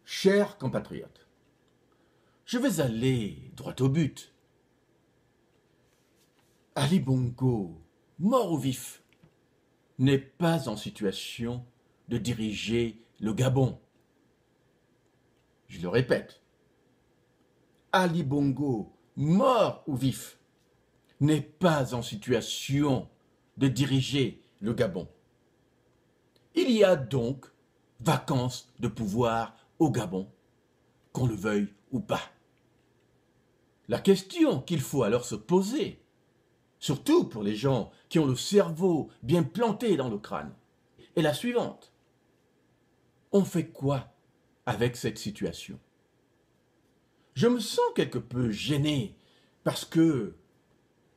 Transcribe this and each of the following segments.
Chers compatriotes, je vais aller droit au but. Ali Bongo, mort ou vif, n'est pas en situation de diriger le Gabon. Je le répète, Ali Bongo, mort ou vif, n'est pas en situation de diriger le Gabon. Il y a donc vacance de pouvoir au Gabon, qu'on le veuille ou pas. La question qu'il faut alors se poser, surtout pour les gens qui ont le cerveau bien planté dans le crâne, est la suivante. On fait quoi avec cette situation? Je me sens quelque peu gêné parce que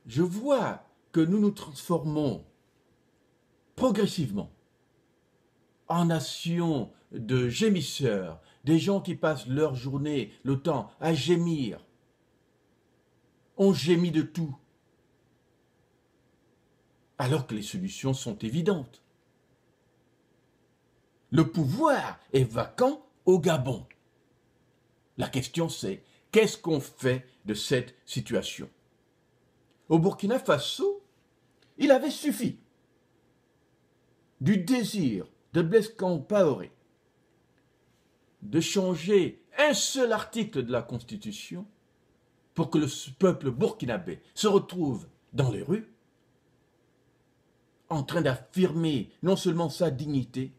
je vois que nous nous transformons progressivement en nation de gémisseurs, des gens qui passent leur journée, le temps, à gémir. On gémit de tout, alors que les solutions sont évidentes. Le pouvoir est vacant au Gabon. La question c'est, qu'est-ce qu'on fait de cette situation? Au Burkina Faso, il avait suffi du désir de Blaise Compaoré de changer un seul article de la Constitution pour que le peuple burkinabé se retrouve dans les rues, en train d'affirmer non seulement sa dignité,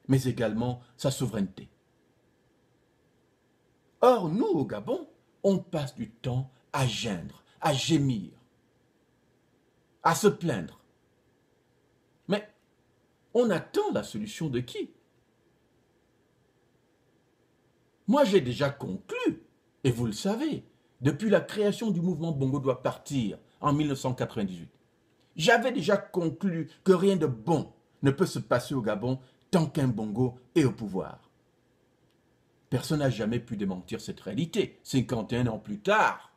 mais également sa souveraineté. Or, nous, au Gabon, on passe du temps à geindre, à gémir, à se plaindre. Mais on attend la solution de qui? Moi, j'ai déjà conclu, et vous le savez, depuis la création du mouvement Bongo doit partir en 1998, j'avais déjà conclu que rien de bon ne peut se passer au Gabon tant qu'un Bongo est au pouvoir. Personne n'a jamais pu démentir cette réalité. 51 ans plus tard,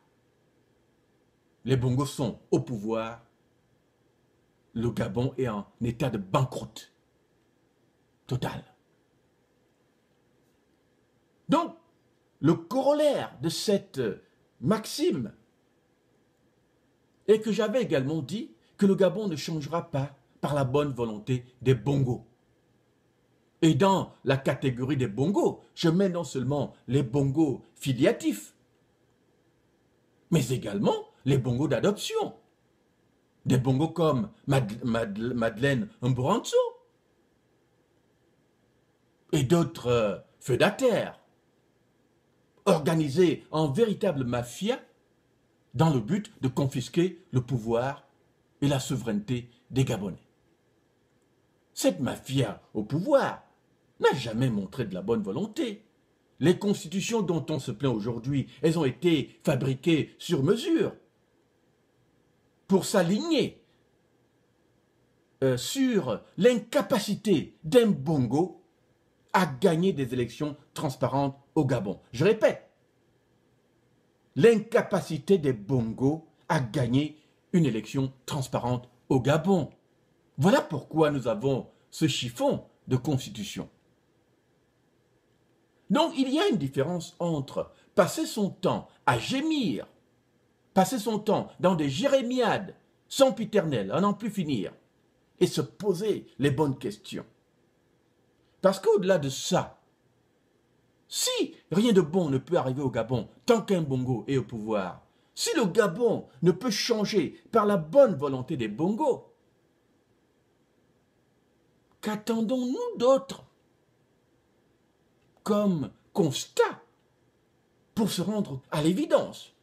les Bongos sont au pouvoir. Le Gabon est en état de banqueroute total. Donc, le corollaire de cette maxime est que j'avais également dit que le Gabon ne changera pas par la bonne volonté des Bongos. Et dans la catégorie des Bongos, je mets non seulement les Bongos filiatifs, mais également les Bongos d'adoption. Des Bongos comme Madeleine Mburanso et d'autres feudataires, organisés en véritable mafia dans le but de confisquer le pouvoir et la souveraineté des Gabonais. Cette mafia au pouvoir n'a jamais montré de la bonne volonté. Les constitutions dont on se plaint aujourd'hui, elles ont été fabriquées sur mesure pour s'aligner sur l'incapacité d'un Bongo à gagner des élections transparentes au Gabon. Je répète, l'incapacité des Bongos à gagner une élection transparente au Gabon. Voilà pourquoi nous avons ce chiffon de constitution. Donc il y a une différence entre passer son temps à gémir, passer son temps dans des jérémiades sempiternelles, à n'en plus finir, et se poser les bonnes questions. Parce qu'au-delà de ça, si rien de bon ne peut arriver au Gabon tant qu'un Bongo est au pouvoir, si le Gabon ne peut changer par la bonne volonté des Bongos, qu'attendons-nous d'autre? comme constat pour se rendre à l'évidence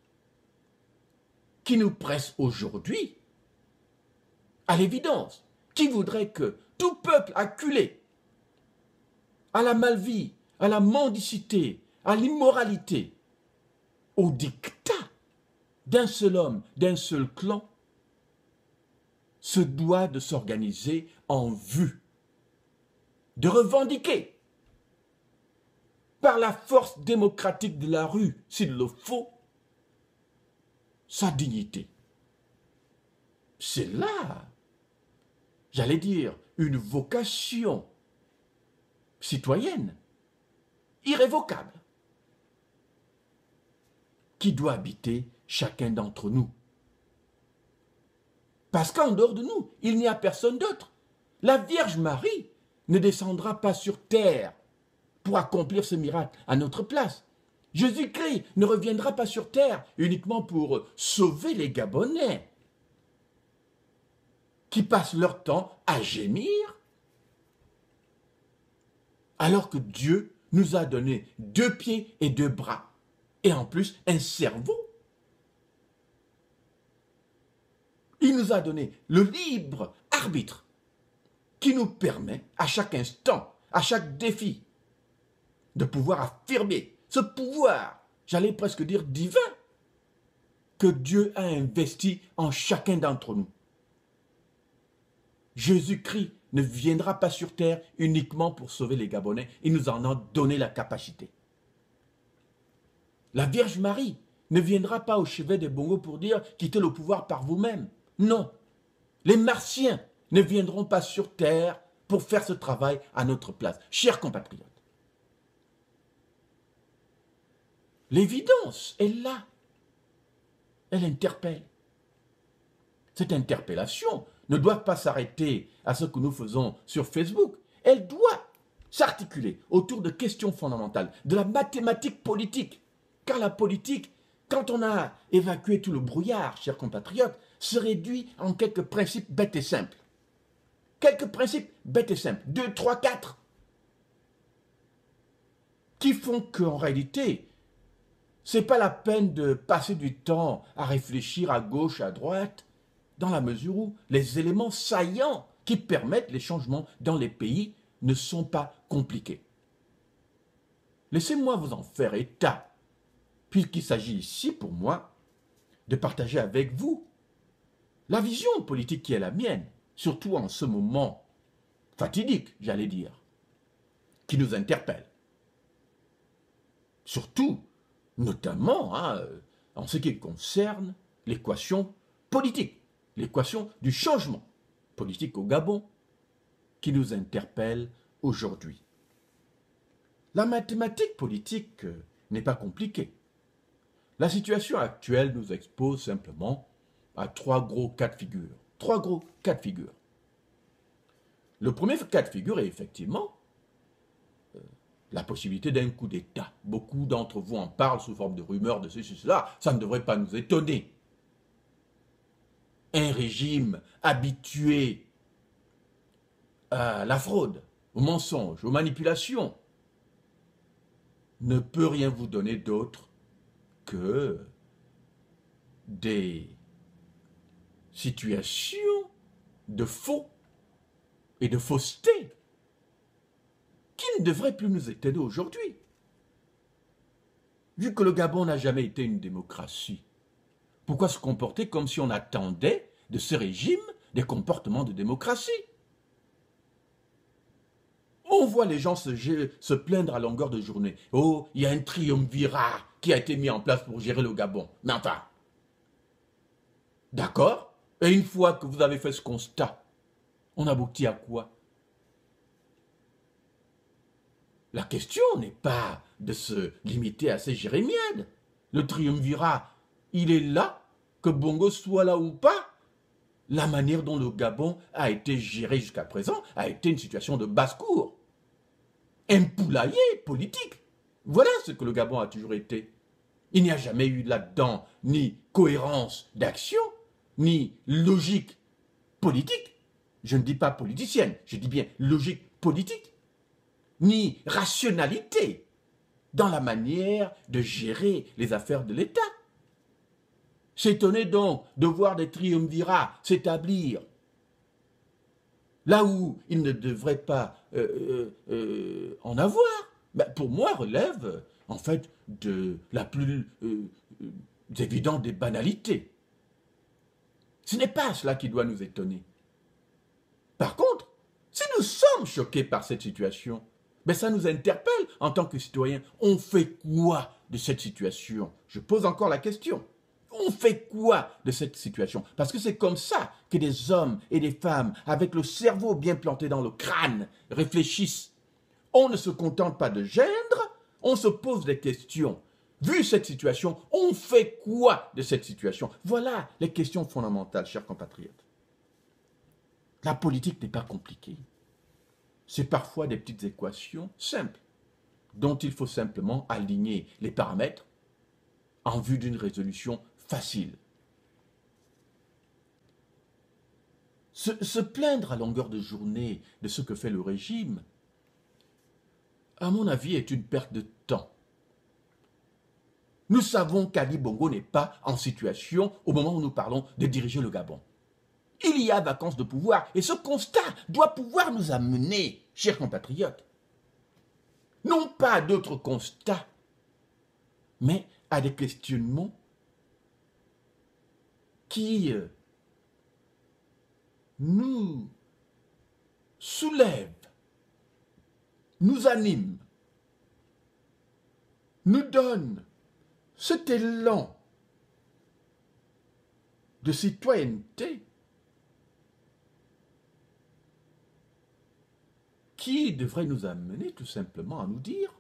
qui nous presse aujourd'hui à l'évidence, qui voudrait que tout peuple acculé à la malvie, à la mendicité, à l'immoralité, au dictat d'un seul homme, d'un seul clan, se doit de s'organiser en vue de revendiquer par la force démocratique de la rue, s'il le faut, sa dignité. C'est là, j'allais dire, une vocation citoyenne, irrévocable, qui doit habiter chacun d'entre nous. Parce qu'en dehors de nous, il n'y a personne d'autre. La Vierge Marie ne descendra pas sur terre pour accomplir ce miracle à notre place. Jésus-Christ ne reviendra pas sur terre uniquement pour sauver les Gabonais qui passent leur temps à gémir, alors que Dieu nous a donné 2 pieds et 2 bras, et en plus un cerveau. Il nous a donné le libre arbitre qui nous permet à chaque instant, à chaque défi, de pouvoir affirmer ce pouvoir, j'allais presque dire divin, que Dieu a investi en chacun d'entre nous. Jésus-Christ ne viendra pas sur terre uniquement pour sauver les Gabonais, il nous en a donné la capacité. La Vierge Marie ne viendra pas au chevet des Bongo pour dire « quittez le pouvoir par vous-même ». Non, les Martiens ne viendront pas sur terre pour faire ce travail à notre place. Chers compatriotes, l'évidence est là. Elle interpelle. Cette interpellation ne doit pas s'arrêter à ce que nous faisons sur Facebook. Elle doit s'articuler autour de questions fondamentales, de la mathématique politique. Car la politique, quand on a évacué tout le brouillard, chers compatriotes, se réduit en quelques principes bêtes et simples. Quelques principes bêtes et simples, 2, 3, 4, qui font qu'en réalité, ce n'est pas la peine de passer du temps à réfléchir à gauche, à droite, dans la mesure où les éléments saillants qui permettent les changements dans les pays ne sont pas compliqués. Laissez-moi vous en faire état, puisqu'il s'agit ici, pour moi, de partager avec vous la vision politique qui est la mienne, surtout en ce moment fatidique, j'allais dire, qui nous interpelle. Surtout, notamment, en ce qui concerne l'équation politique, l'équation du changement politique au Gabon, qui nous interpelle aujourd'hui. La mathématique politique n'est pas compliquée. La situation actuelle nous expose simplement à 3 gros cas de figure. 3 gros cas de figure. Le premier cas de figure est effectivement la possibilité d'un coup d'État. Beaucoup d'entre vous en parlent sous forme de rumeurs, de ceci, cela. Ça ne devrait pas nous étonner. Un régime habitué à la fraude, au mensonge, aux manipulations, ne peut rien vous donner d'autre que des situations de faux et de fausseté qui ne devraient plus nous étonner aujourd'hui. Vu que le Gabon n'a jamais été une démocratie, pourquoi se comporter comme si on attendait de ce régime des comportements de démocratie? On voit les gens se plaindre à longueur de journée. Oh, il y a un triumvirat qui a été mis en place pour gérer le Gabon. Mais enfin, d'accord? Et une fois que vous avez fait ce constat, on aboutit à quoi? La question n'est pas de se limiter à ces jérémiades. Le triumvirat, il est là, que Bongo soit là ou pas. La manière dont le Gabon a été géré jusqu'à présent a été une situation de basse-cour. Un poulailler politique. Voilà ce que le Gabon a toujours été. Il n'y a jamais eu là-dedans ni cohérence d'action, ni logique politique. Je ne dis pas politicienne, je dis bien logique politique. Ni rationalité dans la manière de gérer les affaires de l'État. S'étonner donc de voir des triumvirats s'établir là où il ne devrait pas en avoir, ben pour moi relève en fait de la plus évidente des banalités. Ce n'est pas cela qui doit nous étonner. Par contre, si nous sommes choqués par cette situation, ben ça nous interpelle en tant que citoyens. On fait quoi de cette situation? Je pose encore la question. On fait quoi de cette situation? Parce que c'est comme ça que des hommes et des femmes, avec le cerveau bien planté dans le crâne, réfléchissent. On ne se contente pas de gendre, on se pose des questions. Vu cette situation, on fait quoi de cette situation? Voilà les questions fondamentales, chers compatriotes. La politique n'est pas compliquée. C'est parfois des petites équations simples, dont il faut simplement aligner les paramètres en vue d'une résolution facile. Se plaindre à longueur de journée de ce que fait le régime, à mon avis, est une perte de temps. Nous savons qu'Ali Bongo n'est pas en situation, au moment où nous parlons, de diriger le Gabon. Il y a vacance de pouvoir, et ce constat doit pouvoir nous amener, chers compatriotes, non pas à d'autres constats, mais à des questionnements qui nous soulèvent, nous animent, nous donnent cet élan de citoyenneté qui devrait nous amener tout simplement à nous dire: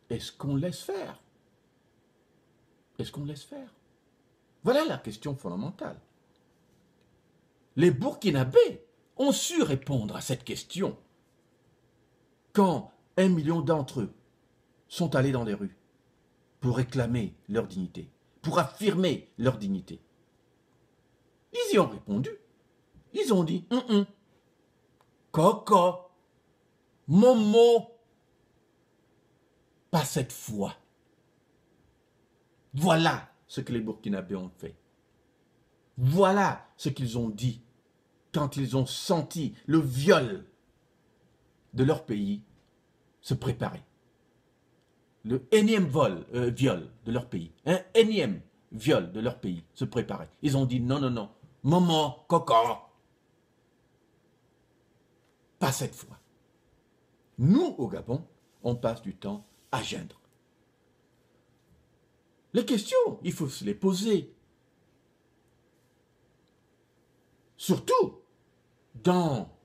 est-ce qu'on laisse faire? Est-ce qu'on laisse faire? Voilà la question fondamentale. Les Burkinabés ont su répondre à cette question quand 1 million d'entre eux sont allés dans les rues pour réclamer leur dignité, pour affirmer leur dignité. Ils y ont répondu. Ils ont dit Coco, Momo, pas cette fois. Voilà ce que les Burkinabés ont fait. Voilà ce qu'ils ont dit quand ils ont senti le viol de leur pays se préparer. Le énième viol de leur pays, un énième viol de leur pays se préparait. Ils ont dit non, non, non, Momo, Coco, pas cette fois. Nous, au Gabon, on passe du temps à geindre. Les questions, il faut se les poser. Surtout dans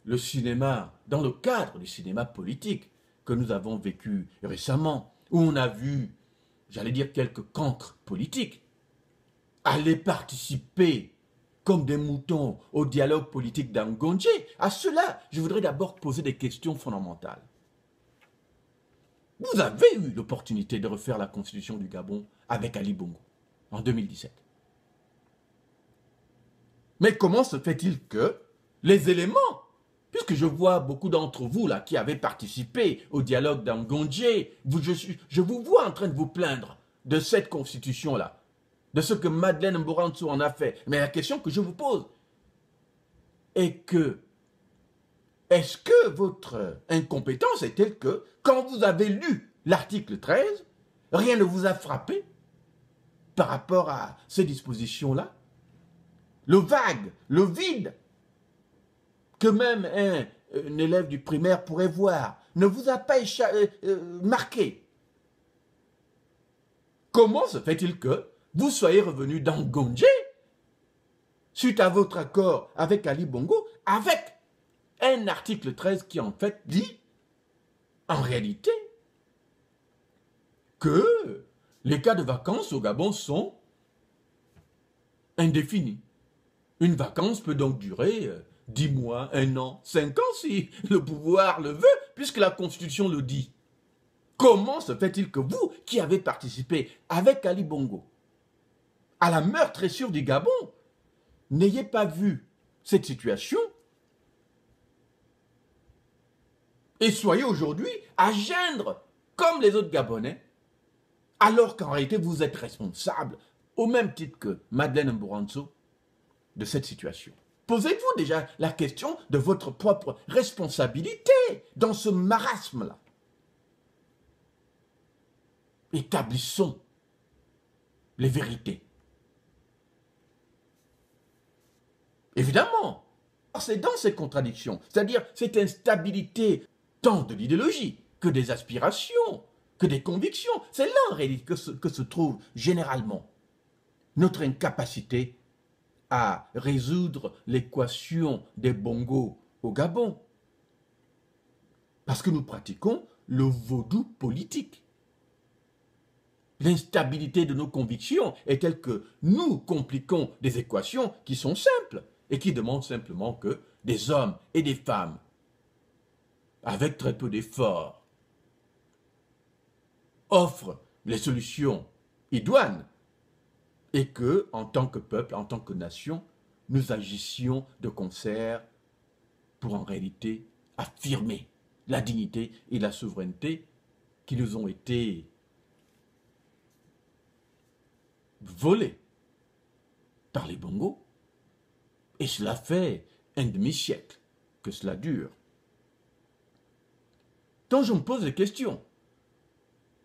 le cinéma, dans le cadre du cinéma politique que nous avons vécu récemment, où on a vu, j'allais dire, quelques cancres politiques aller participer comme des moutons au dialogue politique d'Angondje. À cela, je voudrais d'abord poser des questions fondamentales. Vous avez eu l'opportunité de refaire la constitution du Gabon avec Ali Bongo en 2017. Mais comment se fait-il que les éléments, puisque je vois beaucoup d'entre vous là qui avez participé au dialogue d'Angondje, je vous vois en train de vous plaindre de cette constitution-là, de ce que Madeleine Mborantsou en a fait. Mais la question que je vous pose est que, est-ce que votre incompétence est telle que, quand vous avez lu l'article 13, rien ne vous a frappé par rapport à ces dispositions-là? Le vague, le vide, que même un élève du primaire pourrait voir, ne vous a pas marqué. Comment se fait-il que vous soyez revenu dans Ngondje, suite à votre accord avec Ali Bongo, avec un article 13 qui en fait dit, en réalité, que les cas de vacances au Gabon sont indéfinis. Une vacance peut donc durer 10 mois, 1 an, 5 ans si le pouvoir le veut, puisque la Constitution le dit. Comment se fait-il que vous, qui avez participé avec Ali Bongo à la meurtrissure du Gabon, n'ayez pas vu cette situation Et soyez aujourd'hui à geindre comme les autres Gabonais, alors qu'en réalité vous êtes responsable, au même titre que Madeleine Mburanzo, de cette situation. Posez-vous déjà la question de votre propre responsabilité dans ce marasme-là. Établissons les vérités. Évidemment, c'est dans ces contradictions, c'est-à-dire cette instabilité tant de l'idéologie que des aspirations, que des convictions. C'est là en réalité que se trouve généralement notre incapacité à résoudre l'équation des bongos au Gabon. Parce que nous pratiquons le vaudou politique. L'instabilité de nos convictions est telle que nous compliquons des équations qui sont simples et qui demandent simplement que des hommes et des femmes, avec très peu d'efforts, offrent les solutions idoines et que, en tant que peuple, en tant que nation, nous agissions de concert pour en réalité affirmer la dignité et la souveraineté qui nous ont été volées par les Bongos. Et cela fait un demi-siècle que cela dure. Donc je me pose des questions.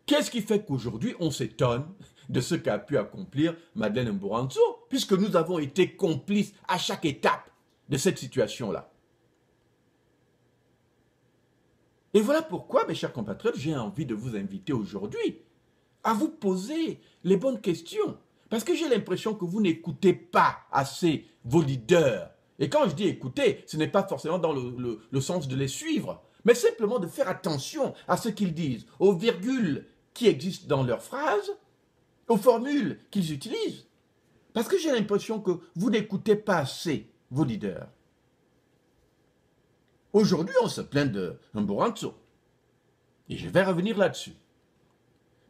Qu'est-ce qui fait qu'aujourd'hui on s'étonne de ce qu'a pu accomplir Madeleine Mburanzo, puisque nous avons été complices à chaque étape de cette situation-là? Et voilà pourquoi, mes chers compatriotes, j'ai envie de vous inviter aujourd'hui à vous poser les bonnes questions. Parce que j'ai l'impression que vous n'écoutez pas assez vos leaders. Et quand je dis écouter, ce n'est pas forcément dans le sens de les suivre, mais simplement de faire attention à ce qu'ils disent, aux virgules qui existent dans leurs phrases, aux formules qu'ils utilisent. Parce que j'ai l'impression que vous n'écoutez pas assez vos leaders. Aujourd'hui, on se plaint de Mburanzo. Et je vais revenir là-dessus.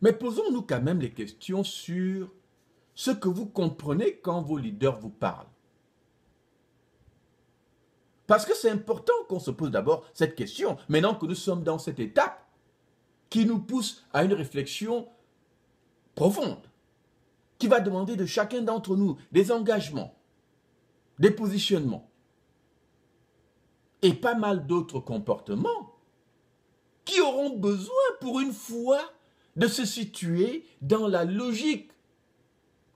Mais posons-nous quand même les questions sur ce que vous comprenez quand vos leaders vous parlent. Parce que c'est important qu'on se pose d'abord cette question, maintenant que nous sommes dans cette étape qui nous pousse à une réflexion profonde, qui va demander de chacun d'entre nous des engagements, des positionnements et pas mal d'autres comportements qui auront besoin pour une fois de se situer dans la logique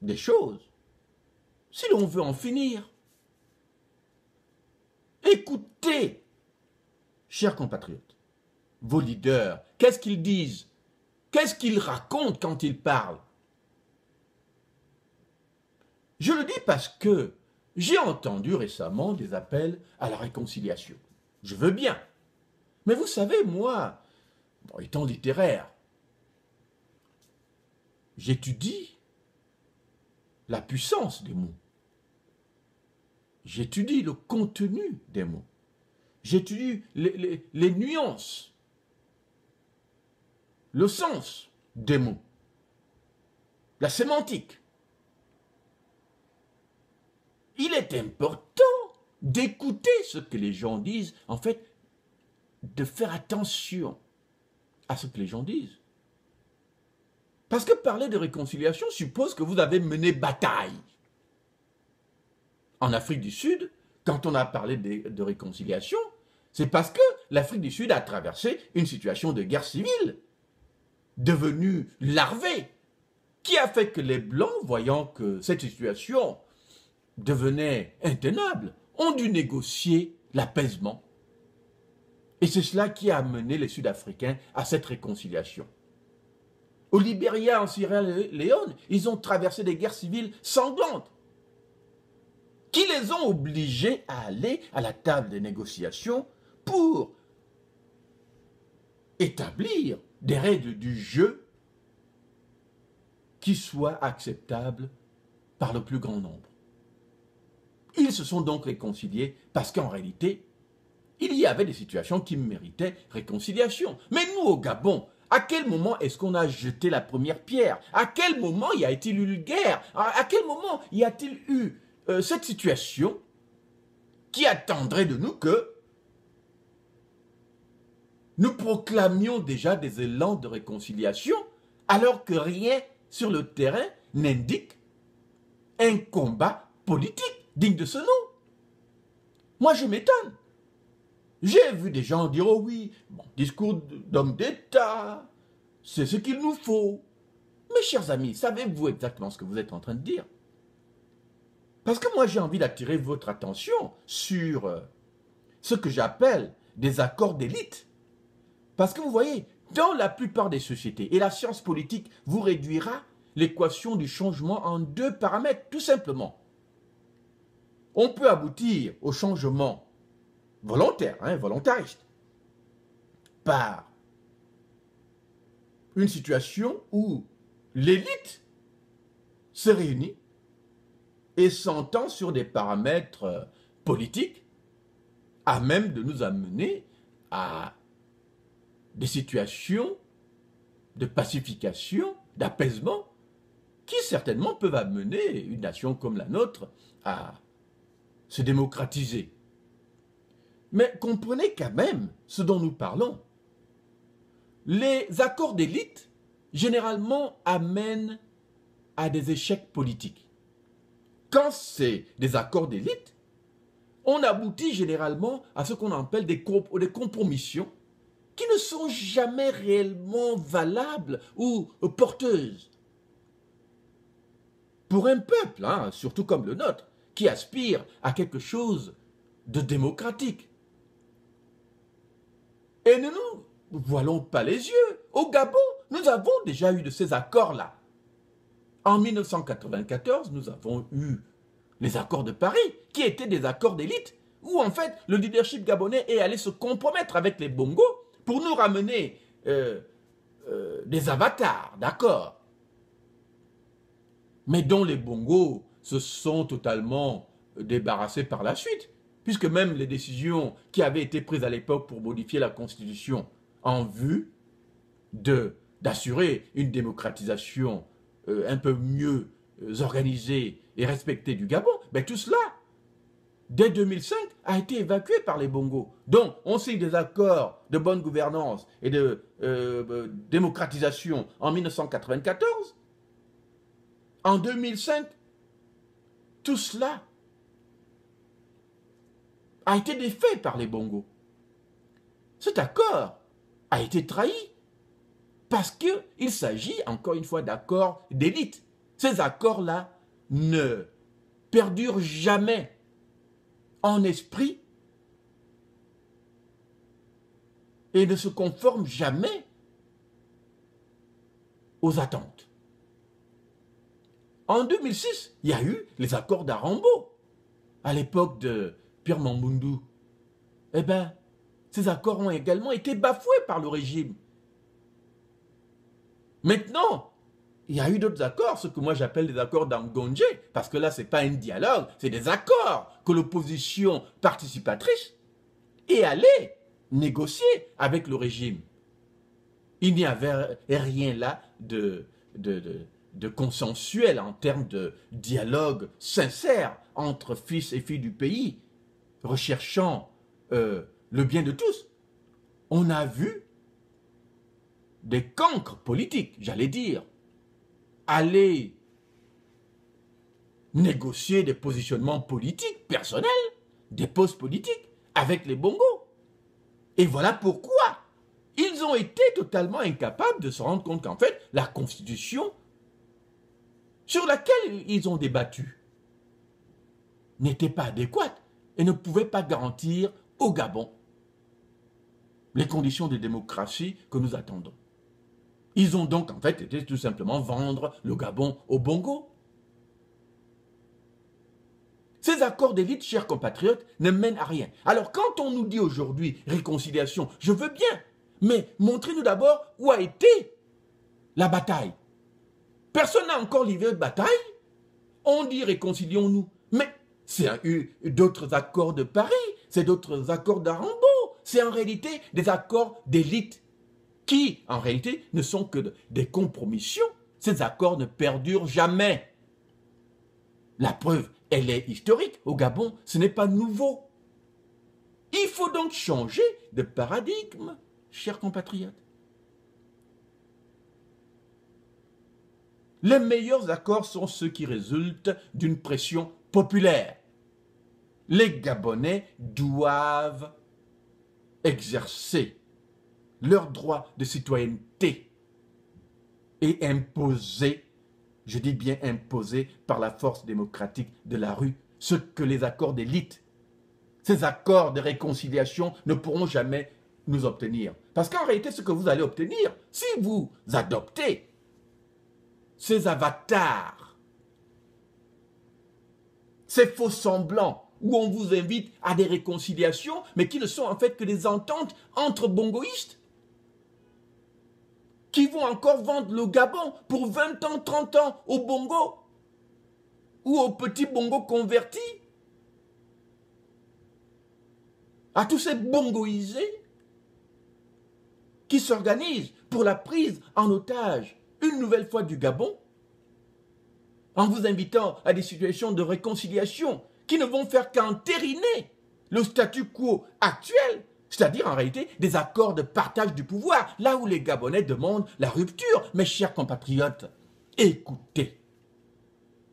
des choses, si l'on veut en finir. Écoutez, chers compatriotes, vos leaders, qu'est-ce qu'ils disent? Qu'est-ce qu'ils racontent quand ils parlent? Je le dis parce que j'ai entendu récemment des appels à la réconciliation. Je veux bien. Mais vous savez, moi, étant littéraire, j'étudie la puissance des mots. J'étudie le contenu des mots. J'étudie les nuances, le sens des mots, la sémantique. Il est important d'écouter ce que les gens disent, en fait, de faire attention à ce que les gens disent. Parce que parler de réconciliation suppose que vous avez mené bataille. En Afrique du Sud, quand on a parlé de réconciliation, c'est parce que l'Afrique du Sud a traversé une situation de guerre civile, devenue larvée, qui a fait que les Blancs, voyant que cette situation devenait intenable, ont dû négocier l'apaisement. Et c'est cela qui a amené les Sud-Africains à cette réconciliation. Au Libéria, en Sierra Leone, ils ont traversé des guerres civiles sanglantes qui les ont obligés à aller à la table des négociations pour établir des règles du jeu qui soient acceptables par le plus grand nombre. Ils se sont donc réconciliés parce qu'en réalité, il y avait des situations qui méritaient réconciliation. Mais nous, au Gabon, à quel moment est-ce qu'on a jeté la première pierre? À quel moment y a-t-il eu guerre? À quel moment y a-t-il eu cette situation qui attendrait de nous que nous proclamions déjà des élans de réconciliation, alors que rien sur le terrain n'indique un combat politique digne de ce nom. Moi, je m'étonne. J'ai vu des gens dire, oh oui, bon, discours d'homme d'État, c'est ce qu'il nous faut. Mes chers amis, savez-vous exactement ce que vous êtes en train de dire? Parce que moi, j'ai envie d'attirer votre attention sur ce que j'appelle des accords d'élite. Parce que vous voyez, dans la plupart des sociétés, et la science politique vous réduira l'équation du changement en deux paramètres, tout simplement. On peut aboutir au changement volontaire, volontariste, par une situation où l'élite se réunit et s'entend sur des paramètres politiques à même de nous amener à des situations de pacification, d'apaisement, qui certainement peuvent amener une nation comme la nôtre à se démocratiser. Mais comprenez quand même ce dont nous parlons. Les accords d'élite, généralement, amènent à des échecs politiques. Quand c'est des accords d'élite, on aboutit généralement à ce qu'on appelle des compromissions qui ne sont jamais réellement valables ou porteuses. Pour un peuple, surtout comme le nôtre, qui aspire à quelque chose de démocratique. Et ne nous voilons pas les yeux. Au Gabon, nous avons déjà eu de ces accords-là. En 1994, nous avons eu les accords de Paris, qui étaient des accords d'élite, où en fait le leadership gabonais est allé se compromettre avec les Bongos pour nous ramener des avatars, d'accord, mais dont les Bongos se sont totalement débarrassés par la suite, puisque même les décisions qui avaient été prises à l'époque pour modifier la Constitution en vue d'assurer une démocratisation un peu mieux organisée et respectée du Gabon, ben tout cela, dès 2005, a été évacué par les Bongos. Donc, on signe des accords de bonne gouvernance et de démocratisation en 1994. En 2005, tout cela a été défait par les Bongos. Cet accord a été trahi parce qu'il s'agit, encore une fois, d'accords d'élite. Ces accords-là ne perdurent jamais en esprit et ne se conforment jamais aux attentes. En 2006, il y a eu les accords d'Arambo. À l'époque de Pierre Mamboundou, eh bien, ces accords ont également été bafoués par le régime. Maintenant, il y a eu d'autres accords, ce que moi j'appelle des accords d'Angondje, parce que là, ce n'est pas un dialogue, c'est des accords que l'opposition participatrice est allée négocier avec le régime. Il n'y avait rien là de consensuel en termes de dialogue sincère entre fils et filles du pays, recherchant le bien de tous. On a vu des cancres politiques, j'allais dire, aller négocier des positionnements politiques personnels, des postes politiques avec les Bongos. Et voilà pourquoi ils ont été totalement incapables de se rendre compte qu'en fait, la Constitution sur laquelle ils ont débattu n'était pas adéquate et ne pouvait pas garantir au Gabon les conditions de démocratie que nous attendons. Ils ont donc en fait été tout simplement vendre le Gabon aux Bongos. Ces accords d'élite, chers compatriotes, ne mènent à rien. Alors quand on nous dit aujourd'hui réconciliation, je veux bien, mais montrez-nous d'abord où a été la bataille. Personne n'a encore livré de bataille. On dit réconcilions-nous. Mais c'est d'autres accords de Paris, c'est d'autres accords d'Arambo. C'est en réalité des accords d'élite qui, en réalité, ne sont que des compromissions. Ces accords ne perdurent jamais. La preuve, elle est historique. Au Gabon, ce n'est pas nouveau. Il faut donc changer de paradigme, chers compatriotes. Les meilleurs accords sont ceux qui résultent d'une pression populaire. Les Gabonais doivent exercer leur droit de citoyenneté et imposer, je dis bien imposer par la force démocratique de la rue, ce que les accords d'élite, ces accords de réconciliation ne pourront jamais nous obtenir. Parce qu'en réalité, ce que vous allez obtenir, si vous adoptez ces avatars, ces faux semblants, où on vous invite à des réconciliations, mais qui ne sont en fait que des ententes entre bongoïstes, qui vont encore vendre le Gabon pour 20 ans, 30 ans au Bongo, ou aux petits Bongo convertis, à tous ces bongoïsés qui s'organisent pour la prise en otage une nouvelle fois du Gabon, en vous invitant à des situations de réconciliation qui ne vont faire qu'entériner le statu quo actuel, c'est-à-dire en réalité des accords de partage du pouvoir, là où les Gabonais demandent la rupture. Mes chers compatriotes, écoutez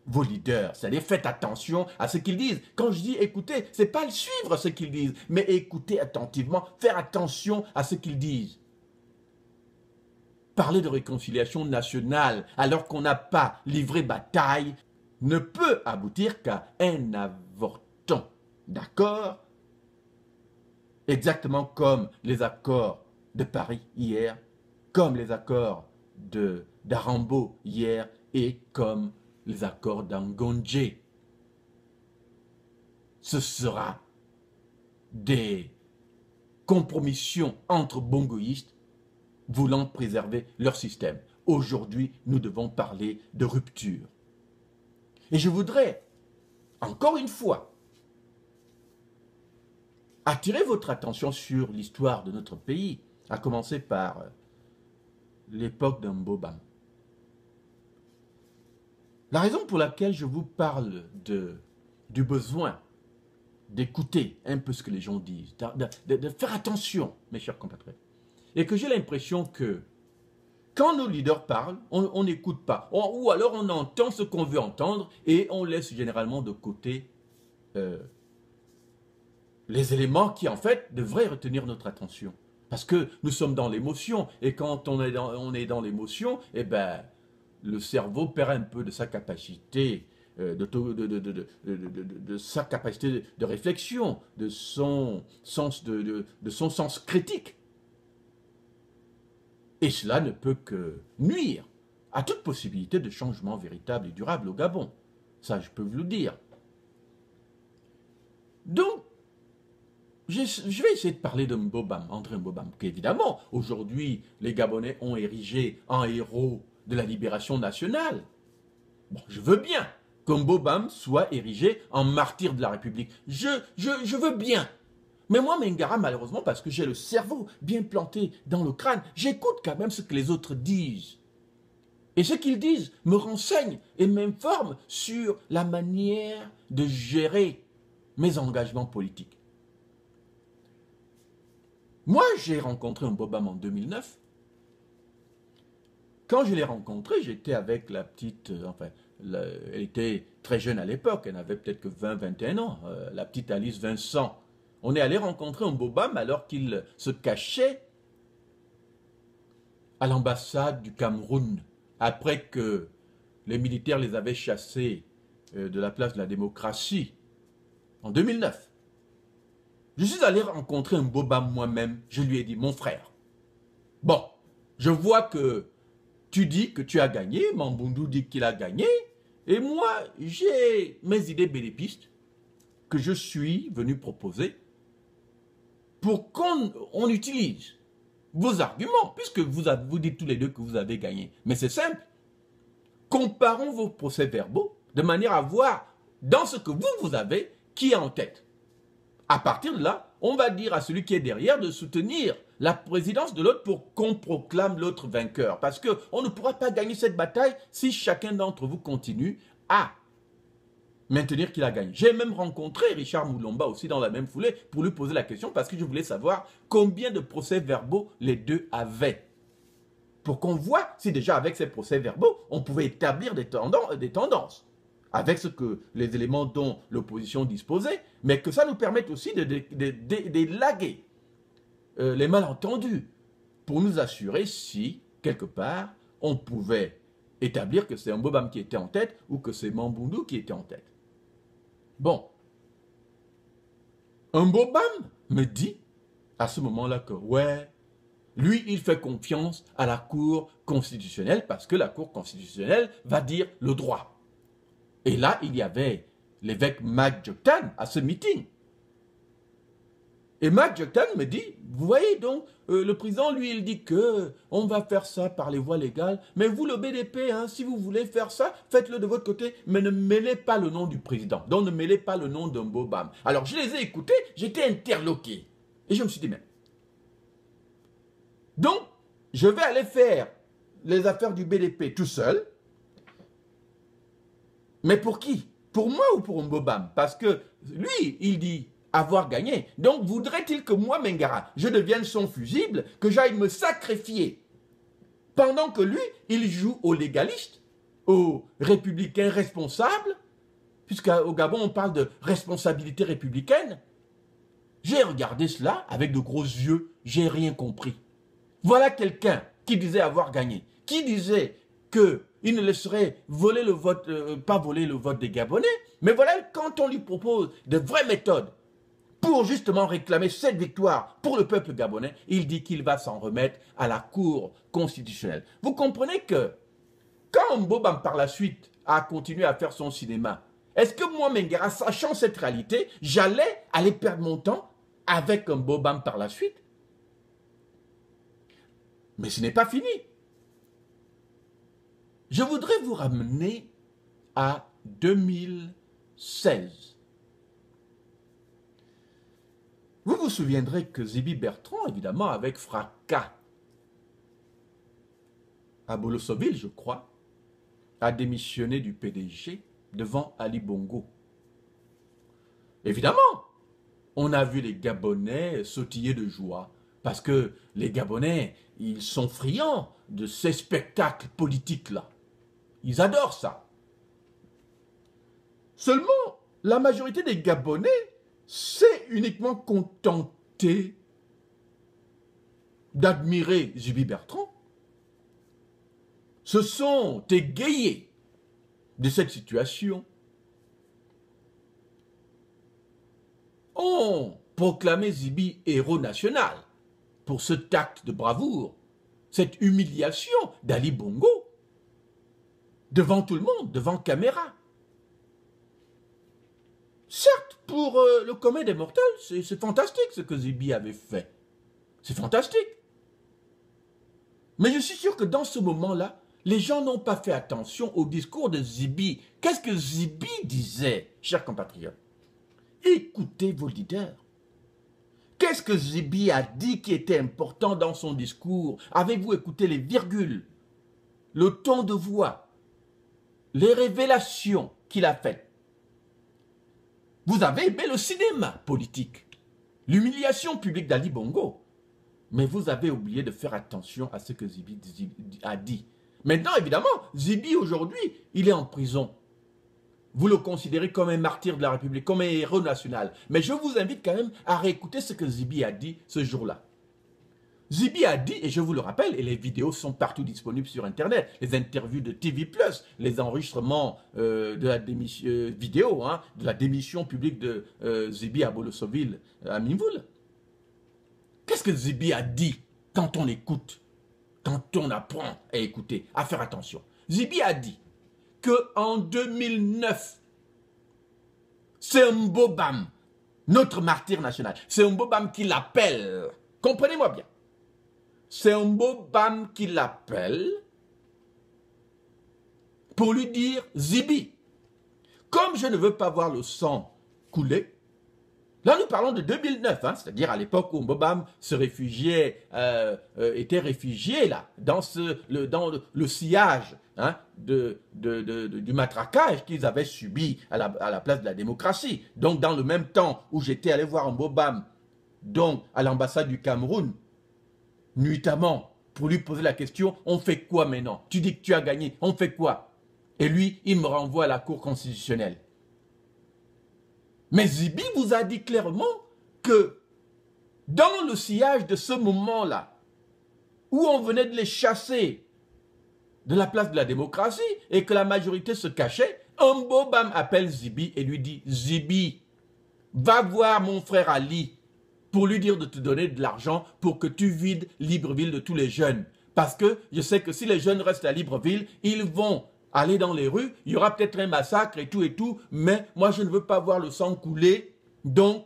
vos leaders, c'est-à-dire faites attention à ce qu'ils disent. Quand je dis écoutez, ce n'est pas le suivre ce qu'ils disent, mais écoutez attentivement, faire attention à ce qu'ils disent. Parler de réconciliation nationale alors qu'on n'a pas livré bataille ne peut aboutir qu'à un avorton d'accord, exactement comme les accords de Paris hier, comme les accords d'Arambo hier et comme les accords d'Angondje. Ce sera des compromissions entre bongoïstes voulant préserver leur système. Aujourd'hui, nous devons parler de rupture. Et je voudrais, encore une fois, attirer votre attention sur l'histoire de notre pays, à commencer par l'époque d'Mbobam. La raison pour laquelle je vous parle du besoin d'écouter un peu ce que les gens disent, de faire attention, mes chers compatriotes, et que j'ai l'impression que quand nos leaders parlent, on n'écoute pas. Ou alors on entend ce qu'on veut entendre et on laisse généralement de côté les éléments qui en fait devraient retenir notre attention. Parce que nous sommes dans l'émotion et quand on est dans l'émotion, eh ben, le cerveau perd un peu de sa capacité de sa capacité de réflexion, de son sens critique. Et cela ne peut que nuire à toute possibilité de changement véritable et durable au Gabon. Ça, je peux vous le dire. Donc, je vais essayer de parler de Mbobam, André Mbobam, qu'évidemment, aujourd'hui, les Gabonais ont érigé en héros de la libération nationale. Bon, je veux bien que Mbobam soit érigé en martyr de la République. Je veux bien. Mais moi, Mengara, malheureusement, parce que j'ai le cerveau bien planté dans le crâne, j'écoute quand même ce que les autres disent. Et ce qu'ils disent me renseigne et m'informe sur la manière de gérer mes engagements politiques. Moi, j'ai rencontré Mbobam en 2009. Quand je l'ai rencontré, j'étais avec la petite... elle était très jeune à l'époque, elle n'avait peut-être que 20-21 ans, la petite Alice Vincent. On est allé rencontrer Mbobam alors qu'il se cachait à l'ambassade du Cameroun, après que les militaires les avaient chassés de la place de la démocratie, en 2009. Je suis allé rencontrer Mbobam moi-même, je lui ai dit, mon frère, bon, je vois que tu dis que tu as gagné, Mambundu dit qu'il a gagné, et moi, j'ai mes idées bellipistes que je suis venu proposer pour qu'on utilise vos arguments, puisque vous dites tous les deux que vous avez gagné. Mais c'est simple. Comparons vos procès-verbaux de manière à voir dans ce que vous avez qui est en tête. À partir de là, on va dire à celui qui est derrière de soutenir la présidence de l'autre pour qu'on proclame l'autre vainqueur. Parce qu'on ne pourra pas gagner cette bataille si chacun d'entre vous continue à maintenir qu'il a gagné. J'ai même rencontré Richard Moulomba aussi dans la même foulée pour lui poser la question parce que je voulais savoir combien de procès-verbaux les deux avaient. Pour qu'on voit si déjà avec ces procès-verbaux, on pouvait établir des tendances avec ce que les éléments dont l'opposition disposait, mais que ça nous permette aussi d'élaguer les malentendus pour nous assurer si, quelque part, on pouvait établir que c'est un Mbobam qui était en tête ou que c'est Mamboundou qui était en tête. Bon, un Mbobam me dit à ce moment-là que, ouais, lui, il fait confiance à la Cour constitutionnelle parce que la Cour constitutionnelle va dire le droit. Et là, il y avait l'évêque Mac Joktan à ce meeting. Et Mac Joktan me dit, vous voyez donc, le président, lui, il dit que on va faire ça par les voies légales, mais vous, le BDP, hein, si vous voulez faire ça, faites-le de votre côté, mais ne mêlez pas le nom du président, donc ne mêlez pas le nom d'un Mbobam. Alors, je les ai écoutés, j'étais interloqué. Et je me suis dit, mais... Donc, je vais aller faire les affaires du BDP tout seul, mais pour qui? Pour moi ou pour Mbobam? Parce que lui, il dit avoir gagné. Donc, voudrait-il que moi, Mengara, je devienne son fusible, que j'aille me sacrifier pendant que lui, il joue aux légalistes, aux républicains responsables, puisqu'au Gabon, on parle de responsabilité républicaine. J'ai regardé cela avec de gros yeux, j'ai rien compris. Voilà quelqu'un qui disait avoir gagné, qui disait qu'il ne laisserait voler le vote, pas voler le vote des Gabonais, mais voilà quand on lui propose de vraies méthodes pour justement réclamer cette victoire pour le peuple gabonais, il dit qu'il va s'en remettre à la Cour constitutionnelle. Vous comprenez que quand Mbobam par la suite a continué à faire son cinéma, est-ce que moi, Mengara, sachant cette réalité, j'allais aller perdre mon temps avec Mbobam par la suite? Mais ce n'est pas fini. Je voudrais vous ramener à 2016. Vous vous souviendrez que Zibi Bertrand, évidemment, avec fracas, à Bolosoville, je crois, a démissionné du PDG devant Ali Bongo. Évidemment, on a vu les Gabonais sautiller de joie, parce que les Gabonais, ils sont friands de ces spectacles politiques-là. Ils adorent ça. Seulement, la majorité des Gabonais s'est uniquement contenté d'admirer Zibi Bertrand, se sont égayés de cette situation, ont proclamé Zibi héros national pour ce acte de bravoure, cette humiliation d'Ali Bongo, devant tout le monde, devant caméra. Certes, pour le commun des mortels, c'est fantastique ce que Zibi avait fait. C'est fantastique. Mais je suis sûr que dans ce moment-là, les gens n'ont pas fait attention au discours de Zibi. Qu'est-ce que Zibi disait, chers compatriotes? Écoutez vos leaders. Qu'est-ce que Zibi a dit qui était important dans son discours? Avez-vous écouté les virgules, le ton de voix, les révélations qu'il a faites? Vous avez aimé le cinéma politique, l'humiliation publique d'Ali Bongo, mais vous avez oublié de faire attention à ce que Zibi a dit. Maintenant, évidemment, Zibi, aujourd'hui, il est en prison. Vous le considérez comme un martyr de la République, comme un héros national. Mais je vous invite quand même à réécouter ce que Zibi a dit ce jour-là. Zibi a dit, et je vous le rappelle, et les vidéos sont partout disponibles sur Internet, les interviews de TV+, les enregistrements de la démission, vidéo, hein, de la démission publique de Zibi à Bolosoville, à Mimvoul. Qu'est-ce que Zibi a dit quand on écoute, quand on apprend à écouter, à faire attention? Zibi a dit qu'en 2009, c'est Mbobam, notre martyr national, c'est Mbobam qui l'appelle. Comprenez-moi bien. C'est Mbobam qui l'appelle pour lui dire, Zibi, comme je ne veux pas voir le sang couler, Là, nous parlons de 2009, hein, c'est-à-dire à l'époque où Mbobam se réfugiait, était réfugié là, dans le sillage hein, du matraquage qu'ils avaient subi à la place de la démocratie. Donc, dans le même temps où j'étais allé voir Mbobam, donc à l'ambassade du Cameroun, nuitamment, pour lui poser la question, on fait quoi maintenant? Tu dis que tu as gagné, on fait quoi? Et lui, il me renvoie à la Cour constitutionnelle. Mais Zibi vous a dit clairement que dans le sillage de ce moment-là, où on venait de les chasser de la place de la démocratie et que la majorité se cachait, Mbobam appelle Zibi et lui dit « Zibi, va voir mon frère Ali pour lui dire de te donner de l'argent pour que tu vides Libreville de tous les jeunes. Parce que je sais que si les jeunes restent à Libreville, ils vont aller dans les rues, il y aura peut-être un massacre et tout, mais moi je ne veux pas voir le sang couler, donc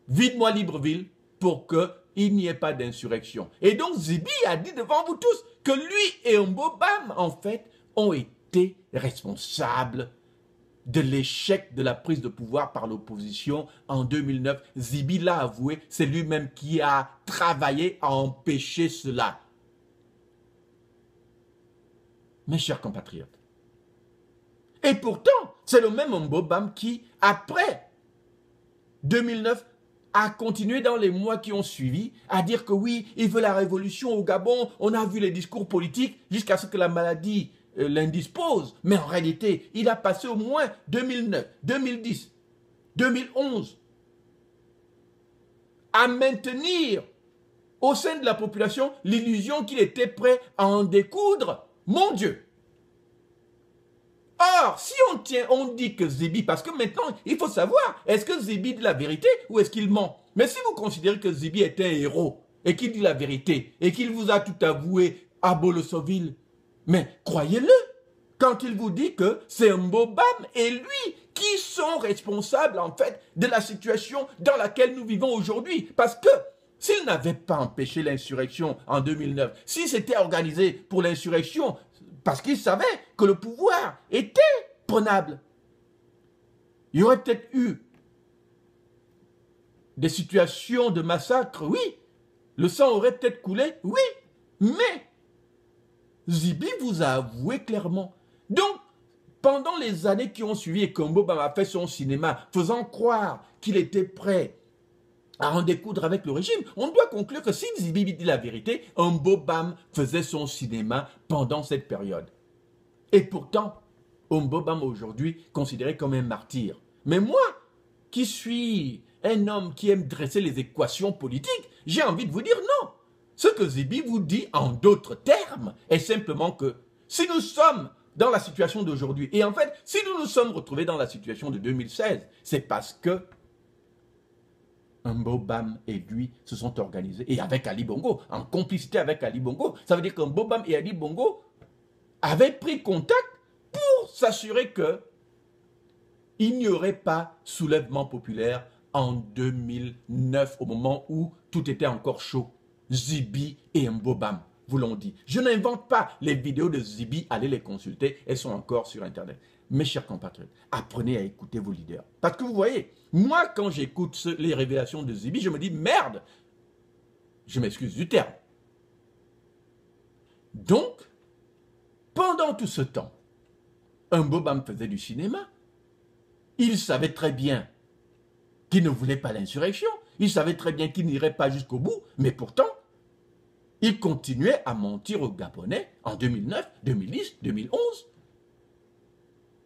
vide-moi Libreville pour qu'il n'y ait pas d'insurrection. » Et donc Zibi a dit devant vous tous que lui et Mbobam, en fait, ont été responsables de l'échec de la prise de pouvoir par l'opposition en 2009. Zibi l'a avoué, c'est lui-même qui a travaillé à empêcher cela. Mes chers compatriotes. Et pourtant, c'est le même Mbobam qui, après 2009, a continué dans les mois qui ont suivi à dire que oui, il veut la révolution au Gabon. On a vu les discours politiques jusqu'à ce que la maladie l'indispose. Mais en réalité, il a passé au moins 2009, 2010, 2011 à maintenir au sein de la population l'illusion qu'il était prêt à en découdre. Mon Dieu! Or, si on dit que Zibi, parce que maintenant, il faut savoir, est-ce que Zibi dit la vérité ou est-ce qu'il ment? Mais si vous considérez que Zibi est un héros et qu'il dit la vérité et qu'il vous a tout avoué à Bolosoville, mais croyez-le, quand il vous dit que c'est Mbobam et lui qui sont responsables en fait de la situation dans laquelle nous vivons aujourd'hui. Parce que s'il n'avait pas empêché l'insurrection en 2009, s'il s'était organisé pour l'insurrection, parce qu'il savait que le pouvoir était prenable, il y aurait peut-être eu des situations de massacre, oui. Le sang aurait peut-être coulé, oui. Mais Zibi vous a avoué clairement. Donc, pendant les années qui ont suivi et que Mbobam a fait son cinéma, faisant croire qu'il était prêt à en découdre avec le régime, on doit conclure que si Zibi dit la vérité, Mbobam faisait son cinéma pendant cette période. Et pourtant, Mbobam aujourd'hui considéré comme un martyr. Mais moi, qui suis un homme qui aime dresser les équations politiques, j'ai envie de vous dire non. Ce que Zibi vous dit en d'autres termes est simplement que si nous sommes dans la situation d'aujourd'hui, et en fait, si nous nous sommes retrouvés dans la situation de 2016, c'est parce que Mbobam et lui se sont organisés, et avec Ali Bongo, en complicité avec Ali Bongo. Ça veut dire que Mbobam et Ali Bongo avaient pris contact pour s'assurer que il n'y aurait pas soulèvement populaire en 2009, au moment où tout était encore chaud. Zibi et Mbobam vous l'ont dit. Je n'invente pas les vidéos de Zibi, allez les consulter, elles sont encore sur Internet. Mes chers compatriotes, apprenez à écouter vos leaders. Parce que vous voyez, moi quand j'écoute les révélations de Zibi, je me dis merde, je m'excuse du terme. Donc, pendant tout ce temps, Mbobam faisait du cinéma. Il savait très bien qu'il ne voulait pas l'insurrection. Il savait très bien qu'il n'irait pas jusqu'au bout. Mais pourtant, il continuait à mentir aux Gabonais en 2009, 2010, 2011.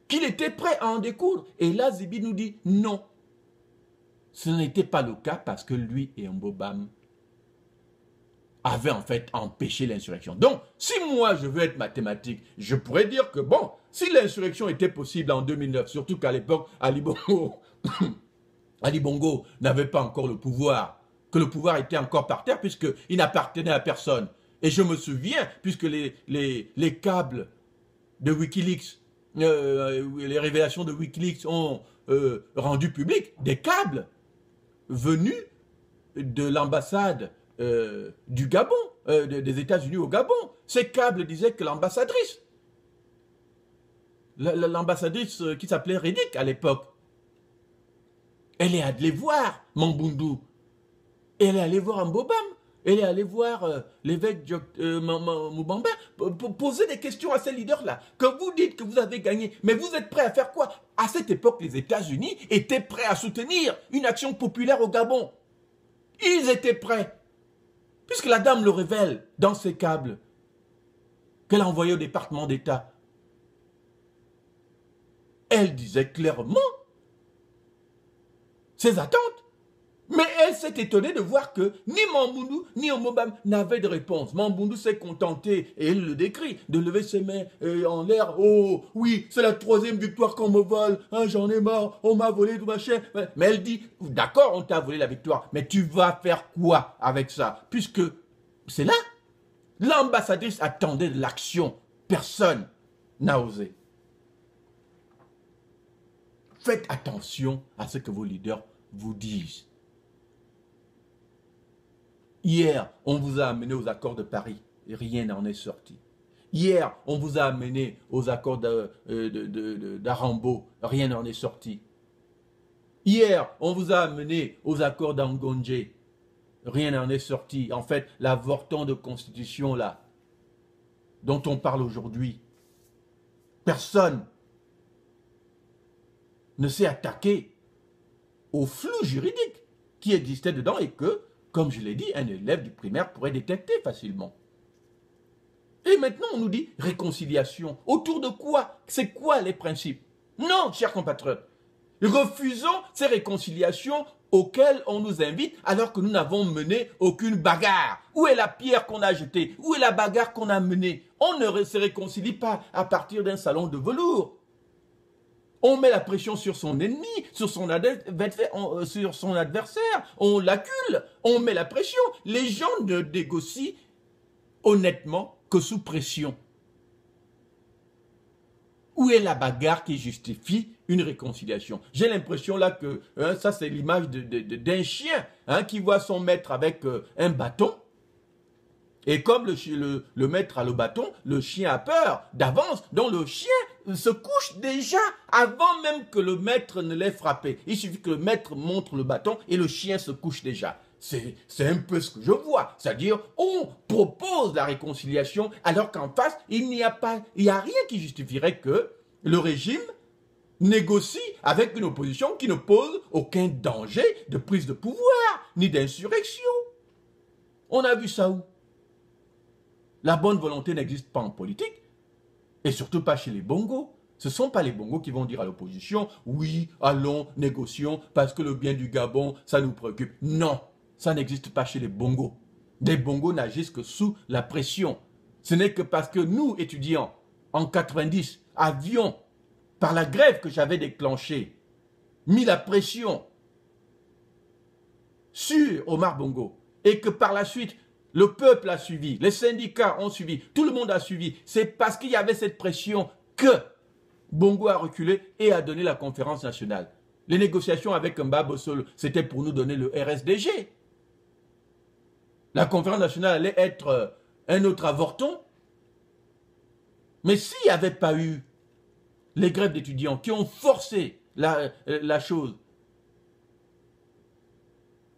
Qu'il était prêt à en découdre. Et là, Zibi nous dit non. Ce n'était pas le cas parce que lui et Mbobam avaient en fait empêché l'insurrection. Donc, si moi je veux être mathématique, je pourrais dire que bon, si l'insurrection était possible en 2009, surtout qu'à l'époque, Ali Bongo n'avait pas encore le pouvoir, que le pouvoir était encore par terre puisqu'il n'appartenait à personne. Et je me souviens, puisque les câbles de Wikileaks, les révélations de Wikileaks ont rendu public des câbles venus de l'ambassade du Gabon, des États-Unis au Gabon. Ces câbles disaient que l'ambassadrice, l'ambassadrice qui s'appelait Reddick à l'époque, Elle est allée voir Mambundu. Elle est allée voir Mbobam. Elle est allée voir l'évêque Moubamba pour poser des questions à ces leaders-là. Que vous dites que vous avez gagné, mais vous êtes prêts à faire quoi? À cette époque, les États-Unis étaient prêts à soutenir une action populaire au Gabon. Ils étaient prêts. Puisque la dame le révèle dans ses câbles qu'elle a envoyé au département d'État. Elle disait clairement ses attentes. Mais elle s'est étonnée de voir que ni Mambundu ni Omobam n'avaient de réponse. Mambundu s'est contenté, et elle le décrit, de lever ses mains en l'air. Oh oui, c'est la 3e victoire qu'on me vole, hein, j'en ai marre, on m'a volé tout machin. Mais elle dit, d'accord, on t'a volé la victoire, mais tu vas faire quoi avec ça? Puisque c'est là, l'ambassadrice attendait de l'action. Personne n'a osé. Faites attention à ce que vos leaders vous disent. Hier, on vous a amené aux accords de Paris et rien n'en est sorti. Hier, on vous a amené aux accords d'Arambo, rien n'en est sorti. Hier, on vous a amené aux accords d'Angonje, rien n'en est sorti. En fait, l'avorton de constitution là, dont on parle aujourd'hui, personne ne s'est attaqué au flou juridique qui existait dedans et que, comme je l'ai dit, un élève du primaire pourrait détecter facilement. Et maintenant, on nous dit réconciliation. Autour de quoi? C'est quoi les principes? Non, chers compatriotes, refusons ces réconciliations auxquelles on nous invite alors que nous n'avons mené aucune bagarre. Où est la pierre qu'on a jetée? Où est la bagarre qu'on a menée? On ne se réconcilie pas à partir d'un salon de velours. On met la pression sur son ennemi, sur son adversaire, on l'accule, on met la pression. Les gens ne négocient honnêtement que sous pression. Où est la bagarre qui justifie une réconciliation? J'ai l'impression là que, ça c'est l'image d'un chien qui voit son maître avec un bâton. Et comme le maître a le bâton, le chien a peur d'avance. Donc le chien se couche déjà avant même que le maître ne l'ait frappé. Il suffit que le maître montre le bâton et le chien se couche déjà. C'est un peu ce que je vois. C'est-à-dire, on propose la réconciliation alors qu'en face, il n'y a rien qui justifierait que le régime négocie avec une opposition qui ne pose aucun danger de prise de pouvoir ni d'insurrection. On a vu ça où? La bonne volonté n'existe pas en politique, et surtout pas chez les bongos. Ce ne sont pas les bongos qui vont dire à l'opposition, oui, allons, négocions, parce que le bien du Gabon, ça nous préoccupe. Non, ça n'existe pas chez les bongos. Les bongos n'agissent que sous la pression. Ce n'est que parce que nous, étudiants, en 90, avions, par la grève que j'avais déclenchée, mis la pression sur Omar Bongo, et que par la suite, le peuple a suivi, les syndicats ont suivi, tout le monde a suivi. C'est parce qu'il y avait cette pression que Bongo a reculé et a donné la conférence nationale. Les négociations avec Mba Bossolo, c'était pour nous donner le RSDG. La conférence nationale allait être un autre avorton. Mais s'il n'y avait pas eu les grèves d'étudiants qui ont forcé la chose,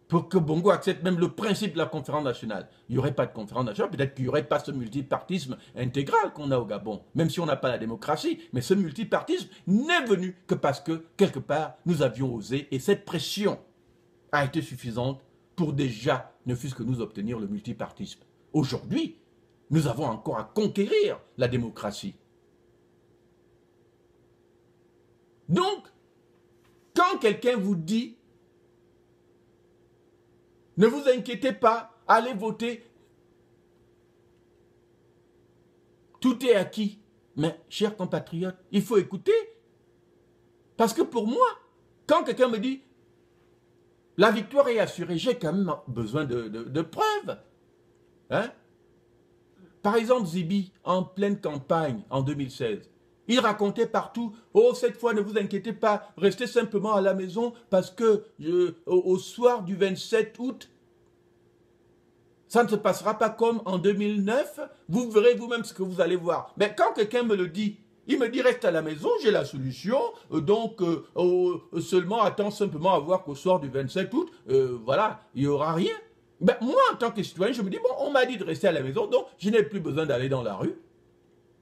pour que Bongo accepte même le principe de la conférence nationale. Il n'y aurait pas de conférence nationale, peut-être qu'il n'y aurait pas ce multipartisme intégral qu'on a au Gabon, même si on n'a pas la démocratie, mais ce multipartisme n'est venu que parce que, quelque part, nous avions osé, et cette pression a été suffisante pour déjà, ne fût-ce que nous obtenir le multipartisme. Aujourd'hui, nous avons encore à conquérir la démocratie. Donc, quand quelqu'un vous dit ne vous inquiétez pas, allez voter. Tout est acquis. Mais, chers compatriotes, il faut écouter. Parce que pour moi, quand quelqu'un me dit la victoire est assurée, j'ai quand même besoin de preuves. Par exemple, Zibi, en pleine campagne en 2016, il racontait partout, oh, cette fois, ne vous inquiétez pas, restez simplement à la maison parce que au soir du 27 août, ça ne se passera pas comme en 2009, vous verrez vous-même ce que vous allez voir. Mais quand quelqu'un me le dit, Il me dit, reste à la maison, j'ai la solution, seulement attends simplement à voir qu'au soir du 27 août, voilà, il n'y aura rien. Ben, moi, en tant que citoyen, je me dis, bon, on m'a dit de rester à la maison, donc je n'ai plus besoin d'aller dans la rue.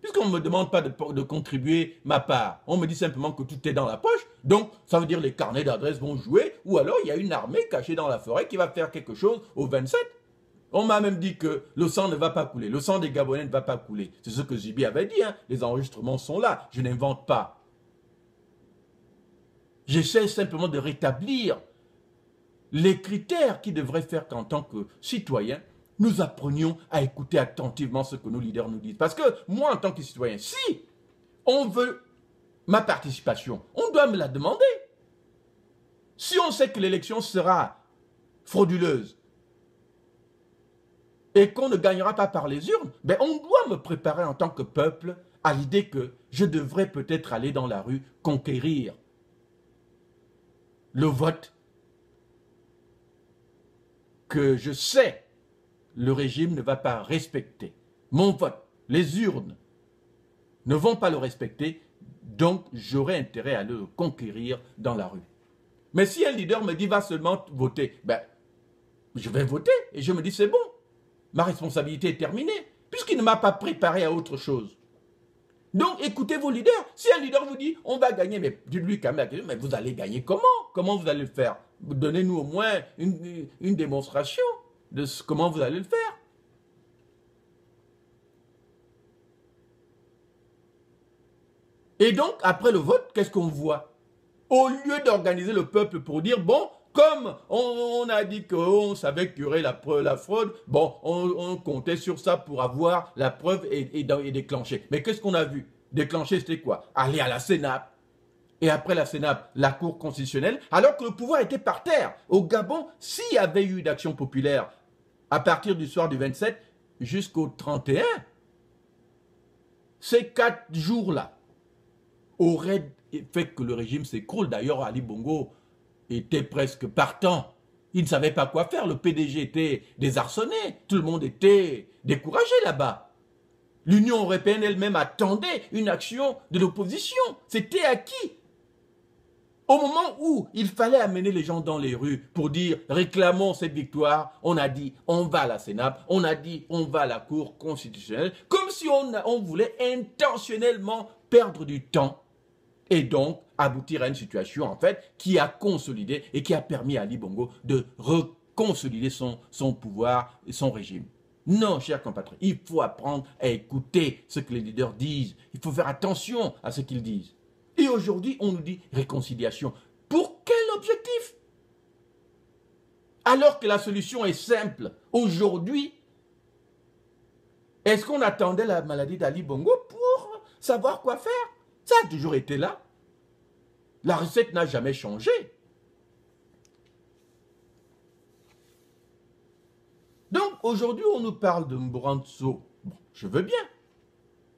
Puisqu'on ne me demande pas de contribuer ma part, on me dit simplement que tout est dans la poche, donc ça veut dire les carnets d'adresses vont jouer, ou alors il y a une armée cachée dans la forêt qui va faire quelque chose au 27. On m'a même dit que le sang ne va pas couler, le sang des Gabonais ne va pas couler. C'est ce que Zibi avait dit, hein. Les enregistrements sont là, je n'invente pas. J'essaie simplement de rétablir les critères qui devraient faire qu'en tant que citoyens, nous apprenions à écouter attentivement ce que nos leaders nous disent. Parce que moi, en tant que citoyen, si on veut ma participation, on doit me la demander. Si on sait que l'élection sera frauduleuse et qu'on ne gagnera pas par les urnes, ben on doit me préparer en tant que peuple à l'idée que je devrais peut-être aller dans la rue conquérir le vote que je sais le régime ne va pas respecter. Mon vote, les urnes ne vont pas le respecter, donc j'aurai intérêt à le conquérir dans la rue. Mais si un leader me dit va seulement voter, ben, je vais voter et je me dis c'est bon, ma responsabilité est terminée, puisqu'il ne m'a pas préparé à autre chose. Donc écoutez vos leaders, si un leader vous dit on va gagner, mais dites-lui quand même, mais vous allez gagner comment? Comment vous allez le faire? Donnez-nous au moins une démonstration de comment vous allez le faire. Et donc, après le vote, qu'est-ce qu'on voit? Au lieu d'organiser le peuple pour dire, bon, comme on a dit qu'on savait qu'il y aurait la fraude, bon, on comptait sur ça pour avoir la preuve et déclencher. Mais qu'est-ce qu'on a vu? Déclencher, c'était quoi? Aller à la Sénat. Et après la Sénat, la Cour constitutionnelle, alors que le pouvoir était par terre. Au Gabon, s'il y avait eu d'action populaire à partir du soir du 27 jusqu'au 31, ces 4 jours-là auraient fait que le régime s'écroule. D'ailleurs, Ali Bongo était presque partant. Il ne savait pas quoi faire. Le PDG était désarçonné. Tout le monde était découragé là-bas. L'Union européenne elle-même attendait une action de l'opposition. C'était acquis. Au moment où il fallait amener les gens dans les rues pour dire réclamons cette victoire, on a dit on va à la Sénat, on a dit on va à la Cour constitutionnelle, comme si on voulait intentionnellement perdre du temps et donc aboutir à une situation en fait qui a consolidé et qui a permis à Ali Bongo de reconsolider son pouvoir et son régime. Non, chers compatriotes, il faut apprendre à écouter ce que les leaders disent. Il faut faire attention à ce qu'ils disent. Et aujourd'hui, on nous dit réconciliation. Pour quel objectif? Alors que la solution est simple. Aujourd'hui, est-ce qu'on attendait la maladie d'Ali Bongo pour savoir quoi faire? Ça a toujours été là. La recette n'a jamais changé. Donc aujourd'hui, on nous parle de Mbouranso. Bon, je veux bien.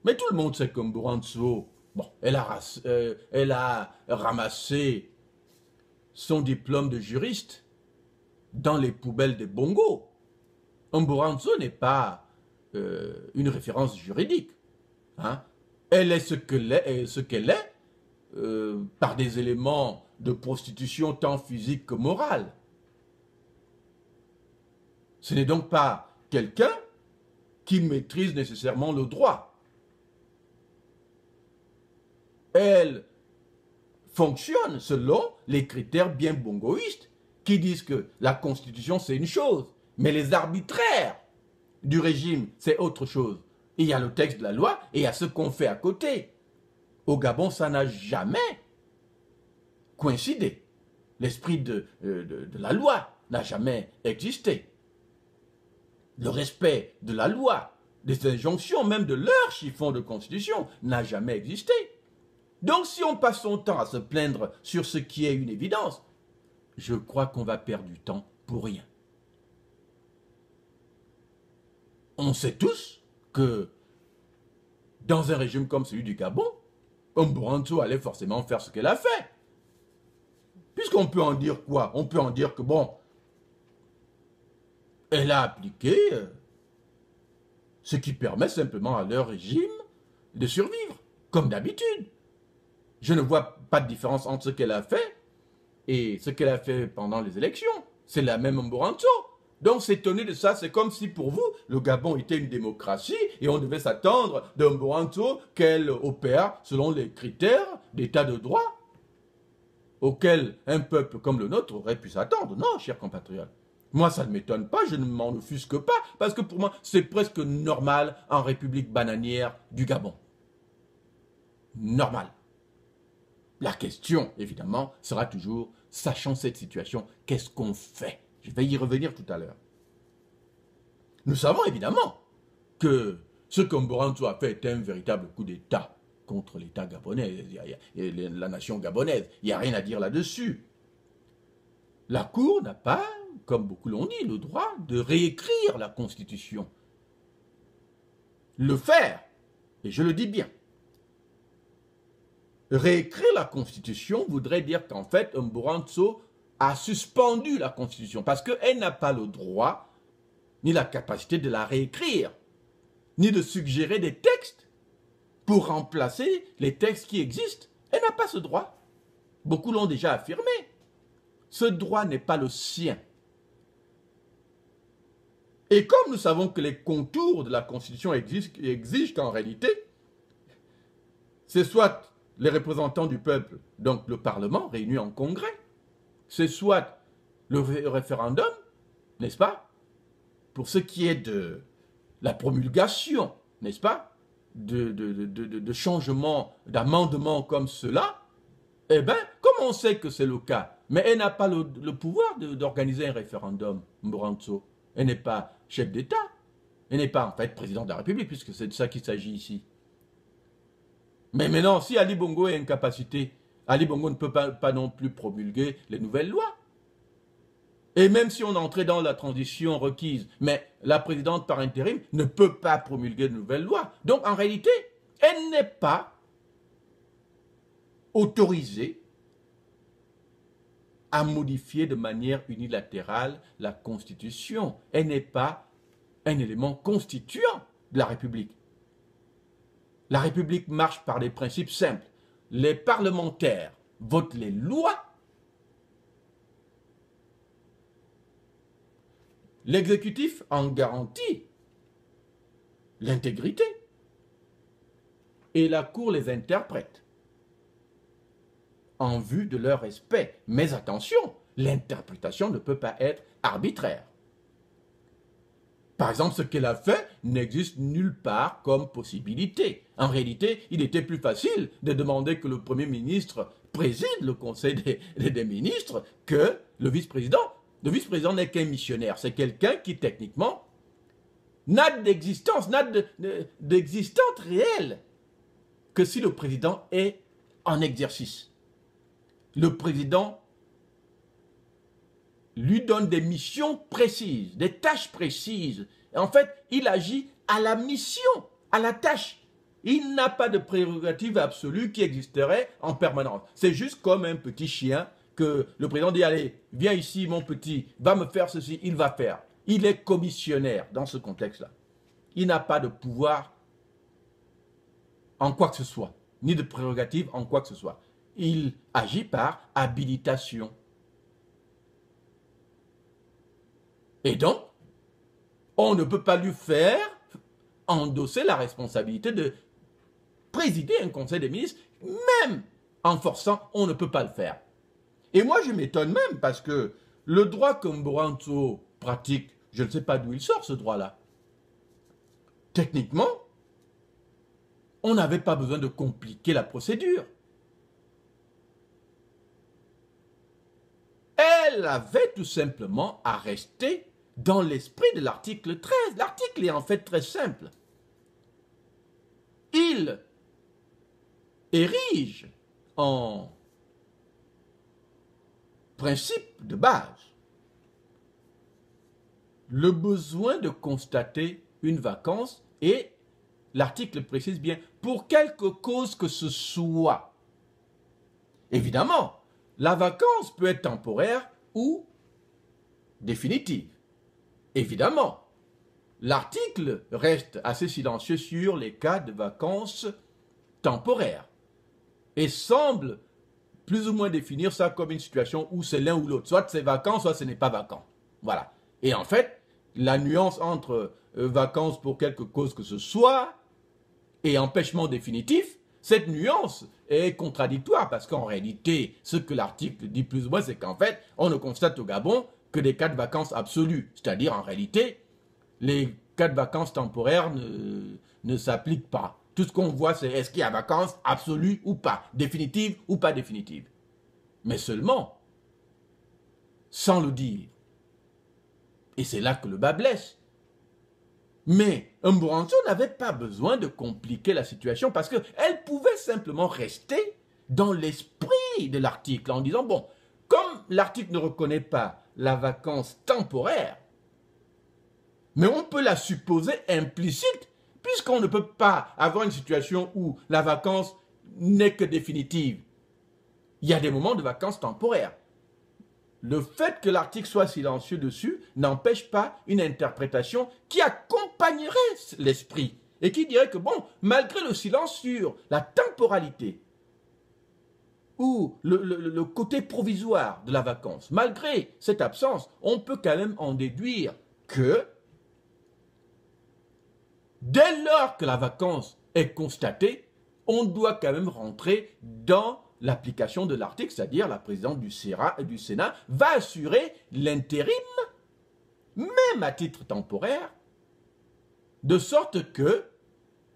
Mais tout le monde sait que Mbouranso, bon, elle a ramassé son diplôme de juriste dans les poubelles des Bongo. Mbouranso n'est pas une référence juridique. Hein? Elle est ce qu'elle est, par des éléments de prostitution tant physique que morale. Ce n'est donc pas quelqu'un qui maîtrise nécessairement le droit. Elle fonctionne selon les critères bien bongoïstes qui disent que la Constitution c'est une chose, mais les arbitraires du régime c'est autre chose. Il y a le texte de la loi et il y a ce qu'on fait à côté. Au Gabon, ça n'a jamais coïncidé. L'esprit de la loi n'a jamais existé. Le respect de la loi, des injonctions, même de leur chiffon de constitution, n'a jamais existé. Donc si on passe son temps à se plaindre sur ce qui est une évidence, je crois qu'on va perdre du temps pour rien. On sait tous que dans un régime comme celui du Gabon, Mbouranso allait forcément faire ce qu'elle a fait. Puisqu'on peut en dire quoi? On peut en dire que bon, elle a appliqué ce qui permet simplement à leur régime de survivre. comme d'habitude. Je ne vois pas de différence entre ce qu'elle a fait et ce qu'elle a fait pendant les élections. C'est la même Mboranto. Donc s'étonner de ça, c'est comme si pour vous, le Gabon était une démocratie et on devait s'attendre d'un Mboranto qu'elle opère selon les critères d'état de droit auxquels un peuple comme le nôtre aurait pu s'attendre. Non, chers compatriotes. Moi, ça ne m'étonne pas, je ne m'en offusque pas, parce que pour moi, c'est presque normal en République bananière du Gabon. Normal. La question, évidemment, sera toujours, sachant cette situation, qu'est-ce qu'on fait? Je vais y revenir tout à l'heure. Nous savons évidemment que ce que Mboranto a fait est un véritable coup d'État contre l'État gabonais, la nation gabonaise. Il n'y a rien à dire là-dessus. La Cour n'a pas, comme beaucoup l'ont dit, le droit de réécrire la Constitution. Le faire, et je le dis bien, réécrire la Constitution voudrait dire qu'en fait, Mboranto a suspendu la Constitution parce qu'elle n'a pas le droit ni la capacité de la réécrire, ni de suggérer des textes pour remplacer les textes qui existent. Elle n'a pas ce droit. Beaucoup l'ont déjà affirmé. Ce droit n'est pas le sien. Et comme nous savons que les contours de la Constitution exigent qu'en réalité, c'est soit les représentants du peuple, donc le Parlement réuni en congrès, c'est soit le référendum, n'est-ce pas? Pour ce qui est de la promulgation, n'est-ce pas? De changements, d'amendements comme cela, eh bien, comme on sait que c'est le cas, mais elle n'a pas le pouvoir d'organiser un référendum, Mboranto. Elle n'est pas chef d'État. Elle n'est pas en fait président de la République, puisque c'est de ça qu'il s'agit ici. Mais maintenant, si Ali Bongo est incapacité, Ali Bongo ne peut pas non plus promulguer les nouvelles lois. Et même si on entrait dans la transition requise, mais la présidente par intérim ne peut pas promulguer de nouvelles lois. Donc en réalité, elle n'est pas autorisée à modifier de manière unilatérale la Constitution. Elle n'est pas un élément constituant de la République. La République marche par des principes simples. Les parlementaires votent les lois. L'exécutif en garantit l'intégrité et la Cour les interprète en vue de leur respect. Mais attention, l'interprétation ne peut pas être arbitraire. Par exemple, ce qu'elle a fait n'existe nulle part comme possibilité. En réalité, il était plus facile de demander que le Premier ministre préside le Conseil des ministres que le vice-président. Le vice-président n'est qu'un missionnaire. C'est quelqu'un qui, techniquement, n'a d'existence, d'existence réelle que si le président est en exercice. Le président lui donne des missions précises, des tâches précises. Et en fait, il agit à la mission, à la tâche. Il n'a pas de prérogative absolue qui existerait en permanence. C'est juste comme un petit chien que le président dit, allez, viens ici mon petit, va me faire ceci, il va faire. Il est commissionnaire dans ce contexte-là. Il n'a pas de pouvoir en quoi que ce soit, ni de prérogative en quoi que ce soit. Il agit par habilitation. Et donc, on ne peut pas lui faire endosser la responsabilité de présider un conseil des ministres, même en forçant, on ne peut pas le faire. Et moi, je m'étonne même parce que le droit que Mboranto pratique, je ne sais pas d'où il sort ce droit-là. Techniquement, on n'avait pas besoin de compliquer la procédure. Elle avait tout simplement à rester dans l'esprit de l'article 13. L'article est en fait très simple. Il érige en principe de base le besoin de constater une vacance et l'article précise bien pour quelque cause que ce soit. Évidemment, la vacance peut être temporaire ou définitive. Évidemment, l'article reste assez silencieux sur les cas de vacances temporaires et semble plus ou moins définir ça comme une situation où c'est l'un ou l'autre. Soit c'est vacant, soit ce n'est pas vacant. Voilà. Et en fait, la nuance entre vacances pour quelque cause que ce soit et empêchement définitif, cette nuance est contradictoire parce qu'en réalité, ce que l'article dit plus ou moins, c'est qu'en fait, on ne constate au Gabon que des cas de vacances absolus. C'est-à-dire, en réalité, les cas de vacances temporaires ne s'appliquent pas. Tout ce qu'on voit, c'est est-ce qu'il y a vacances absolues ou pas, définitives ou pas définitives. Mais seulement, sans le dire. Et c'est là que le bas blesse. Mais Mburanso n'avait pas besoin de compliquer la situation parce qu'elle pouvait simplement rester dans l'esprit de l'article en disant, bon, comme l'article ne reconnaît pas la vacance temporaire, mais on peut la supposer implicite puisqu'on ne peut pas avoir une situation où la vacance n'est que définitive. Il y a des moments de vacances temporaires. Le fait que l'article soit silencieux dessus n'empêche pas une interprétation qui accompagnerait l'esprit et qui dirait que, bon, malgré le silence sur la temporalité ou le côté provisoire de la vacance, malgré cette absence, on peut quand même en déduire que dès lors que la vacance est constatée, on doit quand même rentrer dans l'application de l'article, c'est-à-dire la présidente du Sénat va assurer l'intérim, même à titre temporaire, de sorte que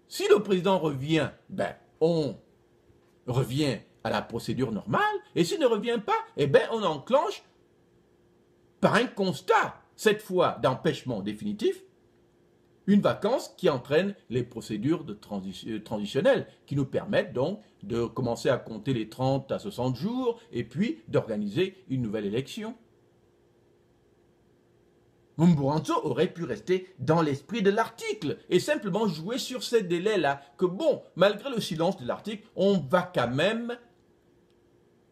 si le président revient, ben, on revient à la procédure normale, et s'il ne revient pas, eh ben, on enclenche par un constat, cette fois d'empêchement définitif, une vacance qui entraîne les procédures transitionnelles qui nous permettent donc de commencer à compter les 30 à 60 jours et puis d'organiser une nouvelle élection. Mburanso aurait pu rester dans l'esprit de l'article et simplement jouer sur ces délais-là que bon, malgré le silence de l'article, on va quand même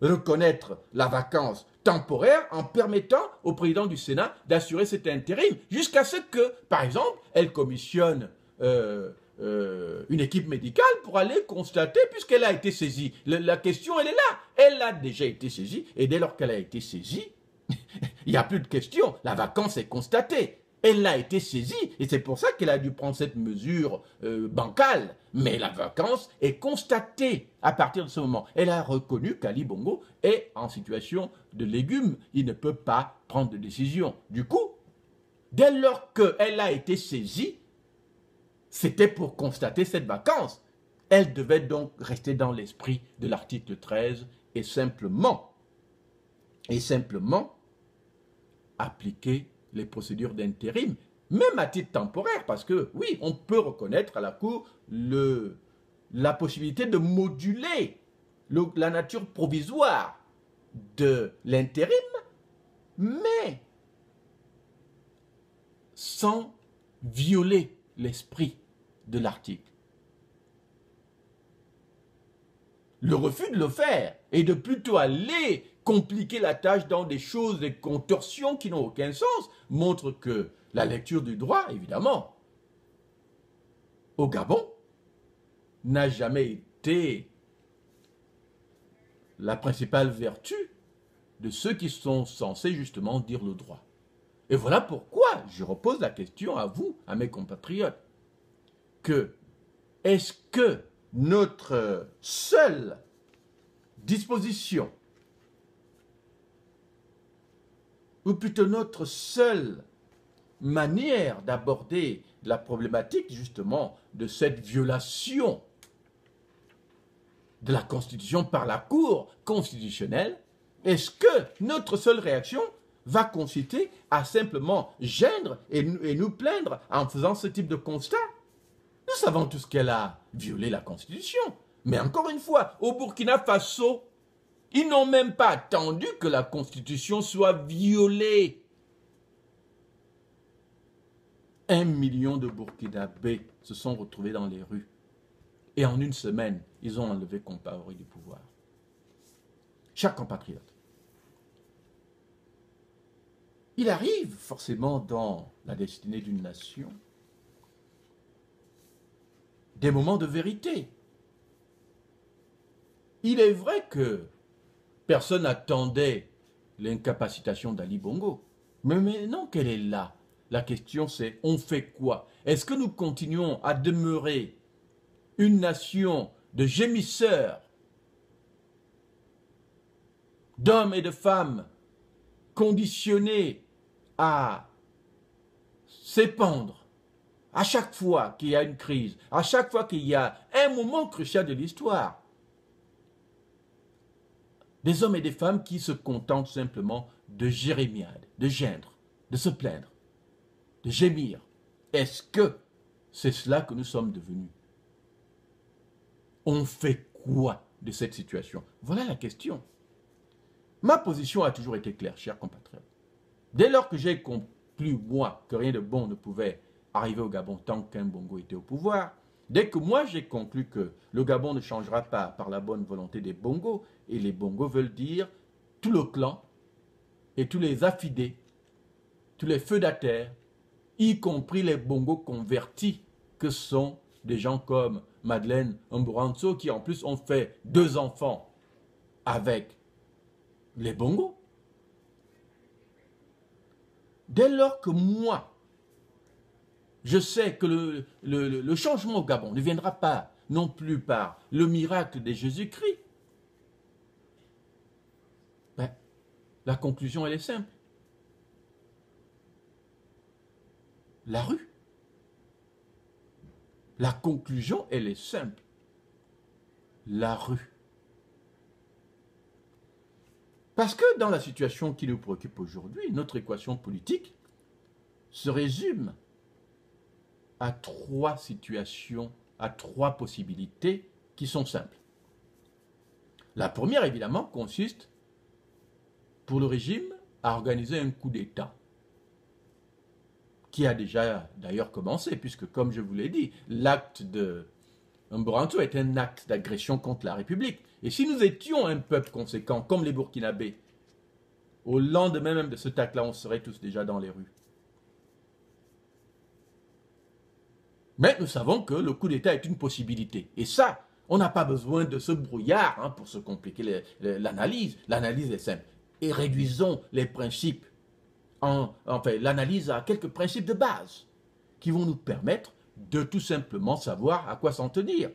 reconnaître la vacance temporaire en permettant au président du Sénat d'assurer cet intérim jusqu'à ce que, par exemple, elle commissionne une équipe médicale pour aller constater puisqu'elle a été saisie. La question, elle est là. Elle a déjà été saisie et dès lors qu'elle a été saisie, il n'y a plus de question. La vacance est constatée. Elle a été saisie et c'est pour ça qu'elle a dû prendre cette mesure bancale. Mais la vacance est constatée à partir de ce moment. Elle a reconnu qu'Ali Bongo est en situation de légume. Il ne peut pas prendre de décision. Du coup, dès lors qu'elle a été saisie, c'était pour constater cette vacance. Elle devait donc rester dans l'esprit de l'article 13 et simplement appliquer les procédures d'intérim, même à titre temporaire, parce que oui, on peut reconnaître à la Cour la possibilité de moduler la nature provisoire de l'intérim, mais sans violer l'esprit de l'article. Le refus de le faire et de plutôt aller compliquer la tâche dans des choses, des contorsions qui n'ont aucun sens, montre que la lecture du droit, évidemment, au Gabon, n'a jamais été la principale vertu de ceux qui sont censés justement dire le droit. Et voilà pourquoi je repose la question à vous, à mes compatriotes, que est-ce que notre seule disposition, ou plutôt notre seule manière d'aborder la problématique justement de cette violation de la Constitution par la Cour constitutionnelle, est-ce que notre seule réaction va consister à simplement geindre et nous plaindre en faisant ce type de constat? Nous savons tous qu'elle a violé la Constitution. Mais encore une fois, au Burkina Faso, ils n'ont même pas attendu que la Constitution soit violée. 1 million de Burkinabés se sont retrouvés dans les rues. Et en une semaine, ils ont enlevé Compaoré du pouvoir. Chers compatriotes, il arrive forcément dans la destinée d'une nation des moments de vérité. Il est vrai que personne n'attendait l'incapacitation d'Ali Bongo. Mais maintenant qu'elle est là, la question c'est, on fait quoi? Est-ce que nous continuons à demeurer une nation de gémisseurs, d'hommes et de femmes conditionnés à s'épandre à chaque fois qu'il y a une crise, à chaque fois qu'il y a un moment crucial de l'histoire? Des hommes et des femmes qui se contentent simplement de jérémiade, de geindre, de se plaindre, de gémir. Est-ce que c'est cela que nous sommes devenus? On fait quoi de cette situation? Voilà la question. Ma position a toujours été claire, chers compatriotes. Dès lors que j'ai conclu, moi, que rien de bon ne pouvait arriver au Gabon tant qu'un Bongo était au pouvoir, dès que moi j'ai conclu que le Gabon ne changera pas par la bonne volonté des Bongos, et les Bongos veulent dire tout le clan et tous les affidés, tous les feudataires, y compris les Bongos convertis, que sont des gens comme Madeleine Mburanso, qui en plus ont fait 2 enfants avec les Bongos. Dès lors que moi, je sais que le changement au Gabon ne viendra pas non plus par le miracle de Jésus-Christ, ben, la conclusion, elle est simple. La rue. La conclusion, elle est simple. La rue. Parce que dans la situation qui nous préoccupe aujourd'hui, notre équation politique se résume à 3 situations, à 3 possibilités qui sont simples. La première, évidemment, consiste pour le régime à organiser un coup d'État qui a déjà d'ailleurs commencé, puisque comme je vous l'ai dit, l'acte de Mburanto est un acte d'agression contre la République. Et si nous étions un peuple conséquent, comme les Burkinabés, au lendemain même de cet acte-là, on serait tous déjà dans les rues. Mais nous savons que le coup d'État est une possibilité. Et ça, on n'a pas besoin de ce brouillard pour se compliquer l'analyse. L'analyse est simple. Et réduisons les principes, enfin l'analyse à quelques principes de base qui vont nous permettre de tout simplement savoir à quoi s'en tenir.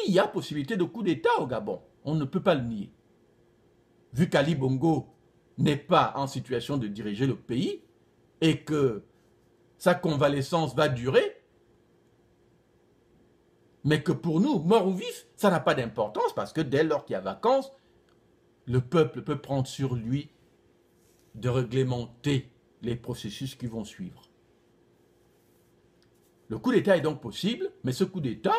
Il y a possibilité de coup d'État au Gabon. On ne peut pas le nier. Vu qu'Ali Bongo n'est pas en situation de diriger le pays et que sa convalescence va durer, mais que pour nous, mort ou vif, ça n'a pas d'importance parce que dès lors qu'il y a vacances, le peuple peut prendre sur lui de réglementer les processus qui vont suivre. Le coup d'État est donc possible, mais ce coup d'État,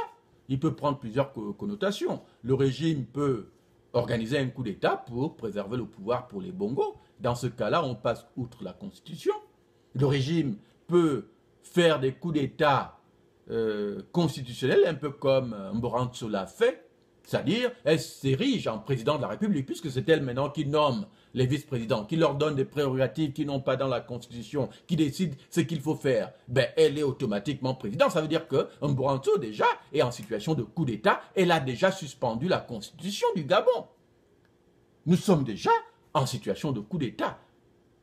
il peut prendre plusieurs connotations. Le régime peut organiser un coup d'État pour préserver le pouvoir pour les Bongos. Dans ce cas-là, on passe outre la Constitution. Le régime peut faire des coups d'État constitutionnels, un peu comme Mburanso l'a fait, c'est-à-dire elle s'érige en président de la République, puisque c'est elle maintenant qui nomme les vice-présidents, qui leur donne des prérogatives qu'ils n'ont pas dans la Constitution, qui décide ce qu'il faut faire. Ben, elle est automatiquement présidente. Ça veut dire que Mburanso, déjà, est en situation de coup d'État. Elle a déjà suspendu la Constitution du Gabon. Nous sommes déjà en situation de coup d'État.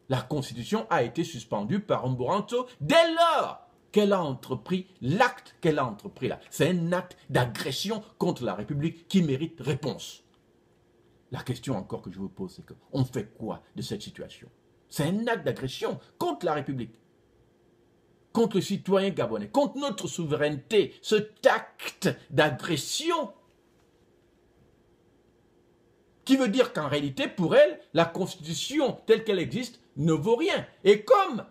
La Constitution a été suspendue par Mburanso dès lors qu'elle a entrepris l'acte qu'elle a entrepris là. C'est un acte d'agression contre la République qui mérite réponse. La question encore que je vous pose, c'est qu'on fait quoi de cette situation? C'est un acte d'agression contre la République, contre le citoyen gabonais, contre notre souveraineté. Cet acte d'agression qui veut dire qu'en réalité, pour elle, la Constitution telle qu'elle existe ne vaut rien. Et comme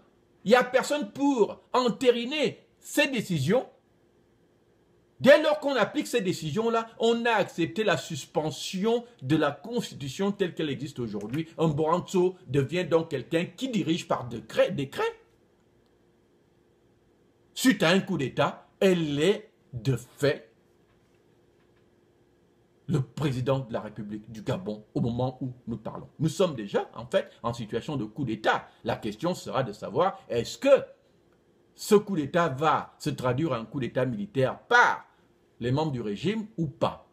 il n'y a personne pour entériner ces décisions, dès lors qu'on applique ces décisions-là, on a accepté la suspension de la Constitution telle qu'elle existe aujourd'hui. Mburanso devient donc quelqu'un qui dirige par décret. Suite à un coup d'État, elle est de fait le président de la République du Gabon au moment où nous parlons. Nous sommes déjà, en fait, en situation de coup d'État. La question sera de savoir, est-ce que ce coup d'État va se traduire en coup d'État militaire par les membres du régime ou pas?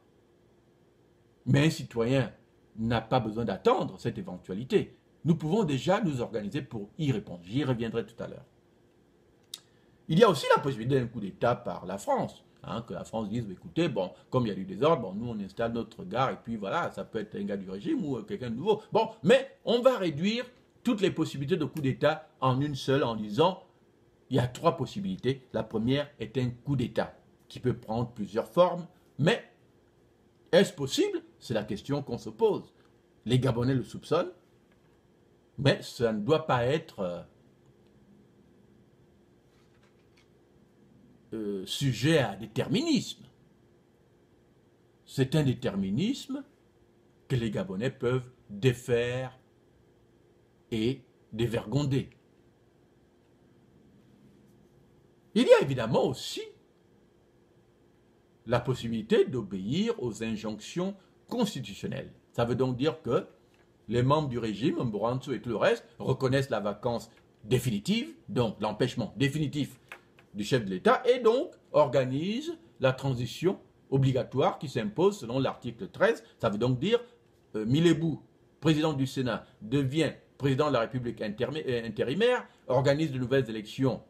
Mais un citoyen n'a pas besoin d'attendre cette éventualité. Nous pouvons déjà nous organiser pour y répondre. J'y reviendrai tout à l'heure. Il y a aussi la possibilité d'un coup d'État par la France. Hein, que la France dise, écoutez, bon, comme il y a du désordre, bon, nous on installe notre gare et puis voilà, ça peut être un gars du régime ou quelqu'un de nouveau. Bon, mais on va réduire toutes les possibilités de coup d'État en une seule en disant, il y a 3 possibilités. La première est un coup d'État qui peut prendre plusieurs formes, mais est-ce possible? C'est la question qu'on se pose. Les Gabonais le soupçonnent, mais ça ne doit pas être sujet à déterminisme. C'est un déterminisme que les Gabonais peuvent défaire et dévergonder. Il y a évidemment aussi la possibilité d'obéir aux injonctions constitutionnelles. Ça veut donc dire que les membres du régime, Mborantu et tout le reste, reconnaissent la vacance définitive, donc l'empêchement définitif du chef de l'État, et donc organisent la transition obligatoire qui s'impose selon l'article 13. Ça veut donc dire Milebou, président du Sénat, devient président de la République intérimaire, organise de nouvelles élections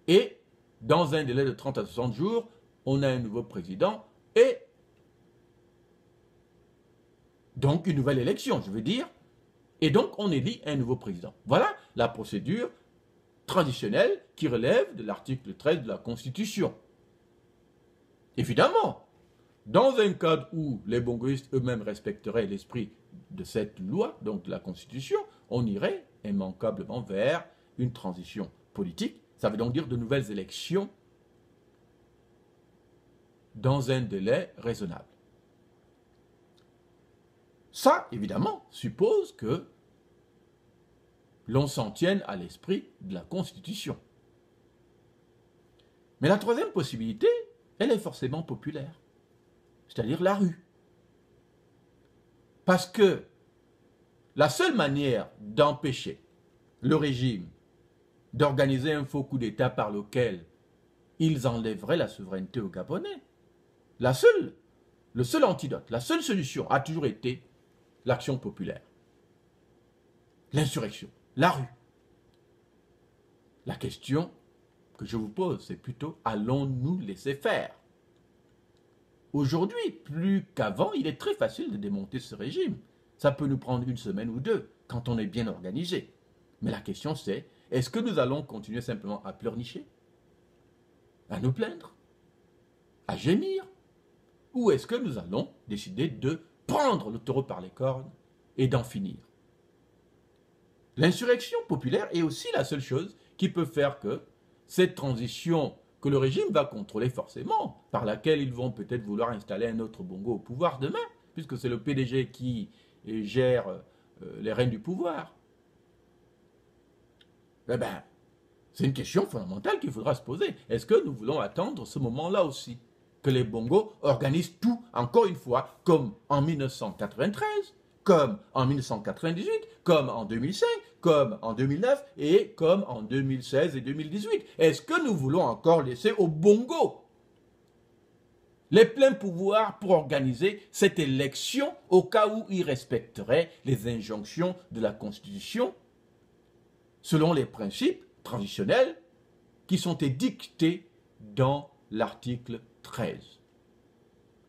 et dans un délai de 30 à 60 jours, on a un nouveau président et donc une nouvelle élection, je veux dire, et donc on élit un nouveau président. Voilà la procédure traditionnelle qui relève de l'article 13 de la Constitution. Évidemment, dans un cadre où les bongoïstes eux-mêmes respecteraient l'esprit de cette loi, donc de la Constitution, on irait immanquablement vers une transition politique. Ça veut donc dire de nouvelles élections dans un délai raisonnable. Ça, évidemment, suppose que l'on s'en tienne à l'esprit de la Constitution. Mais la troisième possibilité, elle est forcément populaire, c'est-à-dire la rue. Parce que la seule manière d'empêcher le régime d'organiser un faux coup d'État par lequel ils enlèveraient la souveraineté aux Gabonais, le seul antidote, la seule solution a toujours été l'action populaire, l'insurrection, la rue. La question que je vous pose, c'est plutôt, allons-nous laisser faire? Aujourd'hui, plus qu'avant, il est très facile de démonter ce régime. Ça peut nous prendre 1 semaine ou 2, quand on est bien organisé. Mais la question c'est, est-ce que nous allons continuer simplement à pleurnicher, à nous plaindre, à gémir, ou est-ce que nous allons décider de prendre le taureau par les cornes et d'en finir? L'insurrection populaire est aussi la seule chose qui peut faire que cette transition que le régime va contrôler forcément, par laquelle ils vont peut-être vouloir installer un autre Bongo au pouvoir demain, puisque c'est le PDG qui gère les rênes du pouvoir. Eh bien, c'est une question fondamentale qu'il faudra se poser. Est-ce que nous voulons attendre ce moment-là aussi? Que les Bongos organisent tout, encore une fois, comme en 1993, comme en 1998, comme en 2005, comme en 2009 et comme en 2016 et 2018. Est-ce que nous voulons encore laisser aux Bongos les pleins pouvoirs pour organiser cette élection au cas où ils respecteraient les injonctions de la Constitution selon les principes transitionnels qui sont édictés dans l'article 13.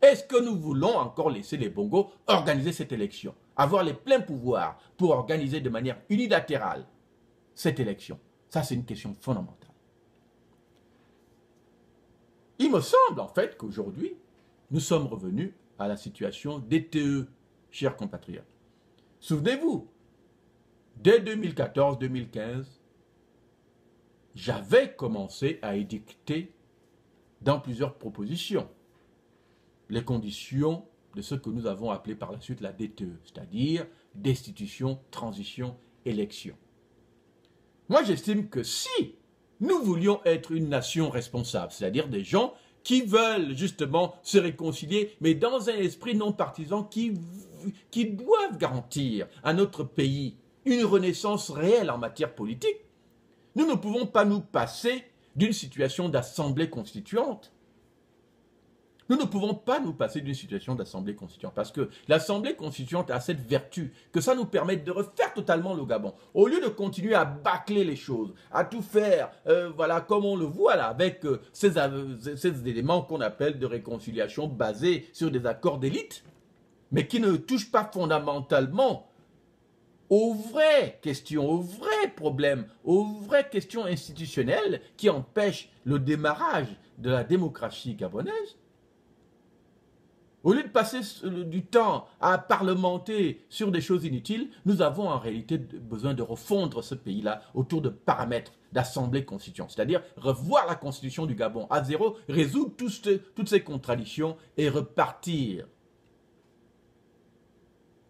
Est-ce que nous voulons encore laisser les Bongos organiser cette élection, avoir les pleins pouvoirs pour organiser de manière unilatérale cette élection? Ça, c'est une question fondamentale. Il me semble en fait qu'aujourd'hui, nous sommes revenus à la situation DTE, chers compatriotes. Souvenez-vous, dès 2014-2015, j'avais commencé à édicter dans plusieurs propositions les conditions de ce que nous avons appelé par la suite la DTE, c'est-à-dire destitution, transition, élection. Moi, j'estime que si nous voulions être une nation responsable, c'est-à-dire des gens qui veulent justement se réconcilier, mais dans un esprit non partisan qui doivent garantir à notre pays une renaissance réelle en matière politique, nous ne pouvons pas nous passer d'une situation d'assemblée constituante. Nous ne pouvons pas nous passer d'une situation d'assemblée constituante parce que l'assemblée constituante a cette vertu que ça nous permet de refaire totalement le Gabon. Au lieu de continuer à bâcler les choses, à tout faire, voilà, comme on le voit là, avec ces éléments qu'on appelle de réconciliation basés sur des accords d'élite, mais qui ne touchent pas fondamentalement aux vraies questions, aux vrais problèmes, aux vraies questions institutionnelles qui empêchent le démarrage de la démocratie gabonaise. Au lieu de passer du temps à parlementer sur des choses inutiles, nous avons en réalité besoin de refondre ce pays-là autour de paramètres d'assemblée constituante, c'est-à-dire revoir la constitution du Gabon à zéro, résoudre toutes ces contradictions et repartir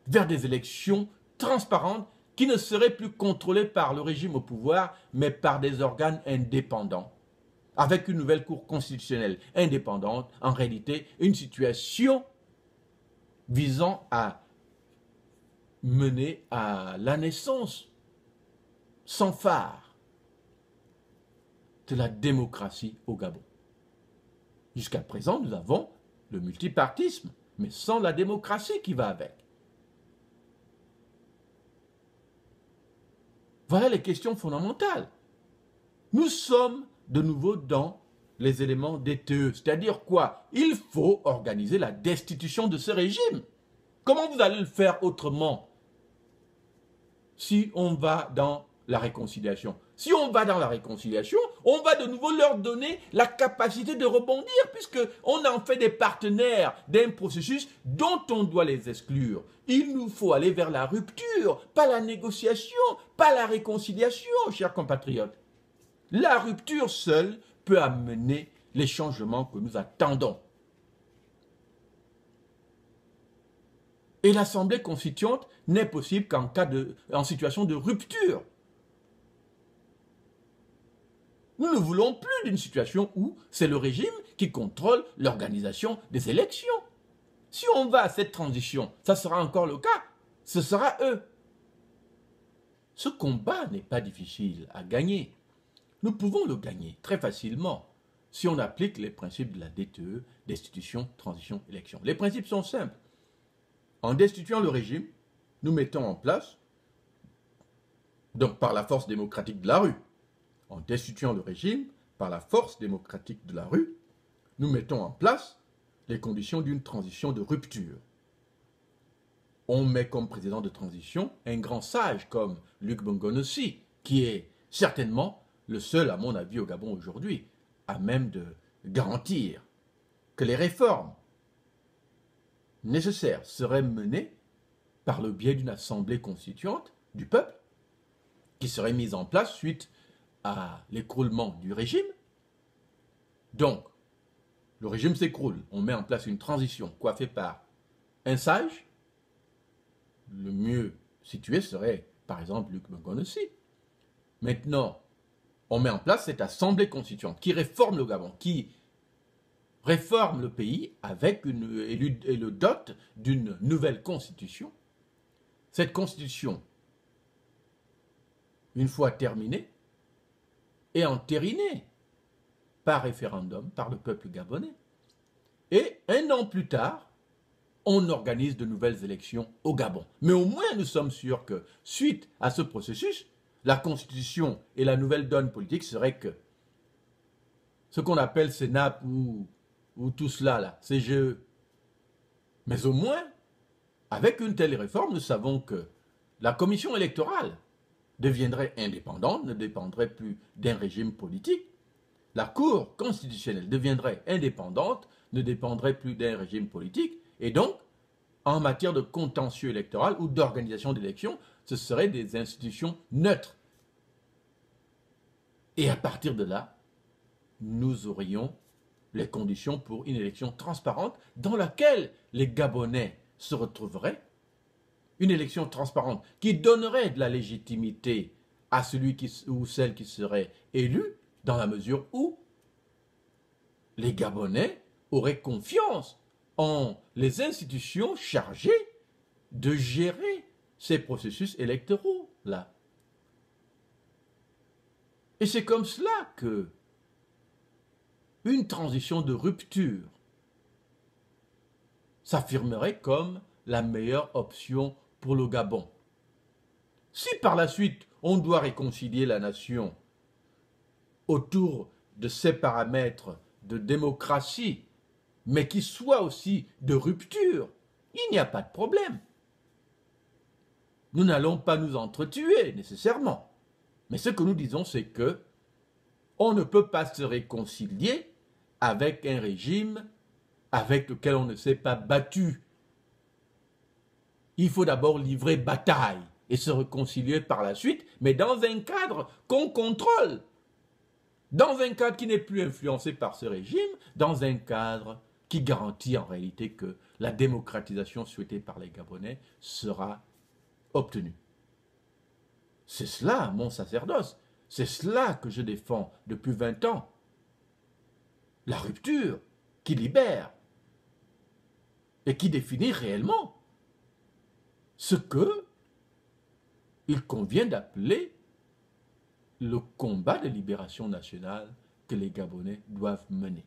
vers des élections transparentes qui ne seraient plus contrôlées par le régime au pouvoir, mais par des organes indépendants, avec une nouvelle cour constitutionnelle indépendante, en réalité une situation visant à mener à la naissance sans phare de la démocratie au Gabon. Jusqu'à présent, nous avons le multipartisme, mais sans la démocratie qui va avec. Voilà les questions fondamentales. Nous sommes de nouveau dans les éléments DTE, c'est-à-dire quoi? Il faut organiser la destitution de ce régime. Comment vous allez le faire autrement si on va dans la réconciliation? Si on va dans la réconciliation, on va de nouveau leur donner la capacité de rebondir puisqu'on en fait des partenaires d'un processus dont on doit les exclure. Il nous faut aller vers la rupture, pas la négociation, pas la réconciliation, chers compatriotes. La rupture seule peut amener les changements que nous attendons. Et l'Assemblée constituante n'est possible qu'en situation de rupture. Nous ne voulons plus d'une situation où c'est le régime qui contrôle l'organisation des élections. Si on va à cette transition, ça sera encore le cas. Ce sera eux. Ce combat n'est pas difficile à gagner. Nous pouvons le gagner très facilement si on applique les principes de la DTE, destitution, transition, élection. Les principes sont simples. En destituant le régime, nous mettons en place, donc par la force démocratique de la rue, en destituant le régime, par la force démocratique de la rue, nous mettons en place les conditions d'une transition de rupture. On met comme président de transition un grand sage comme Luc Bongonossi, qui est certainement le seul, à mon avis, au Gabon aujourd'hui, à même de garantir que les réformes nécessaires seraient menées par le biais d'une assemblée constituante du peuple, qui serait mise en place suite à l'écroulement du régime. Donc, le régime s'écroule, on met en place une transition coiffée par un sage. Le mieux situé serait, par exemple, Luc Bongonossi. Maintenant, on met en place cette assemblée constituante qui réforme le Gabon, qui réforme le pays avec et le dote d'une nouvelle constitution. Cette constitution, une fois terminée, est entérinée par référendum par le peuple gabonais. Et un an plus tard, on organise de nouvelles élections au Gabon. Mais au moins, nous sommes sûrs que, suite à ce processus, la Constitution et la nouvelle donne politique serait que ce qu'on appelle CENAP ou tout cela, là, CGE. Mais au moins, avec une telle réforme, nous savons que la commission électorale deviendrait indépendante, ne dépendrait plus d'un régime politique. La Cour constitutionnelle deviendrait indépendante, ne dépendrait plus d'un régime politique. Et donc, en matière de contentieux électoral ou d'organisation d'élections, ce seraient des institutions neutres. Et à partir de là, nous aurions les conditions pour une élection transparente dans laquelle les Gabonais se retrouveraient. Une élection transparente qui donnerait de la légitimité à celui ou celle qui serait élu dans la mesure où les Gabonais auraient confiance en les institutions chargées de gérer ces processus électoraux-là. Et c'est comme cela que une transition de rupture s'affirmerait comme la meilleure option pour le Gabon. Si par la suite, on doit réconcilier la nation autour de ces paramètres de démocratie, mais qui soient aussi de rupture, il n'y a pas de problème. Nous n'allons pas nous entretuer nécessairement. Mais ce que nous disons, c'est que on ne peut pas se réconcilier avec un régime avec lequel on ne s'est pas battu. Il faut d'abord livrer bataille et se réconcilier par la suite, mais dans un cadre qu'on contrôle. Dans un cadre qui n'est plus influencé par ce régime, dans un cadre qui garantit en réalité que la démocratisation souhaitée par les Gabonais sera obtenue. C'est cela mon sacerdoce, c'est cela que je défends depuis 20 ans. La rupture qui libère et qui définit réellement ce que il convient d'appeler le combat de libération nationale que les Gabonais doivent mener.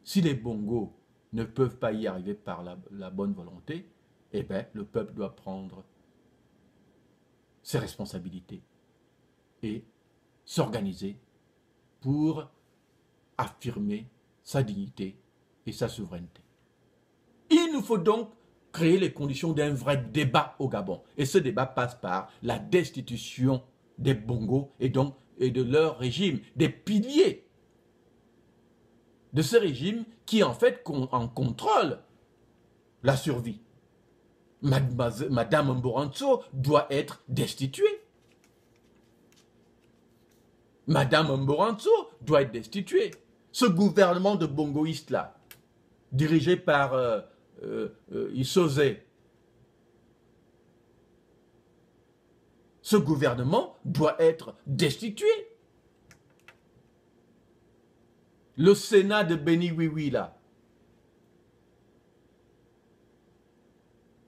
Si les Bongos ne peuvent pas y arriver par la bonne volonté, eh bien, le peuple doit prendre ses responsabilités et s'organiser pour affirmer sa dignité et sa souveraineté. Il nous faut donc créer les conditions d'un vrai débat au Gabon. Et ce débat passe par la destitution des Bongos et de leur régime, des piliers de ce régime qui en fait en contrôle la survie. Madame Mboranzo doit être destituée. Madame Mboranzo doit être destituée. Ce gouvernement de bongoïstes là, dirigé par Issoze, ce gouvernement doit être destitué. Le Sénat de Beni Oui là,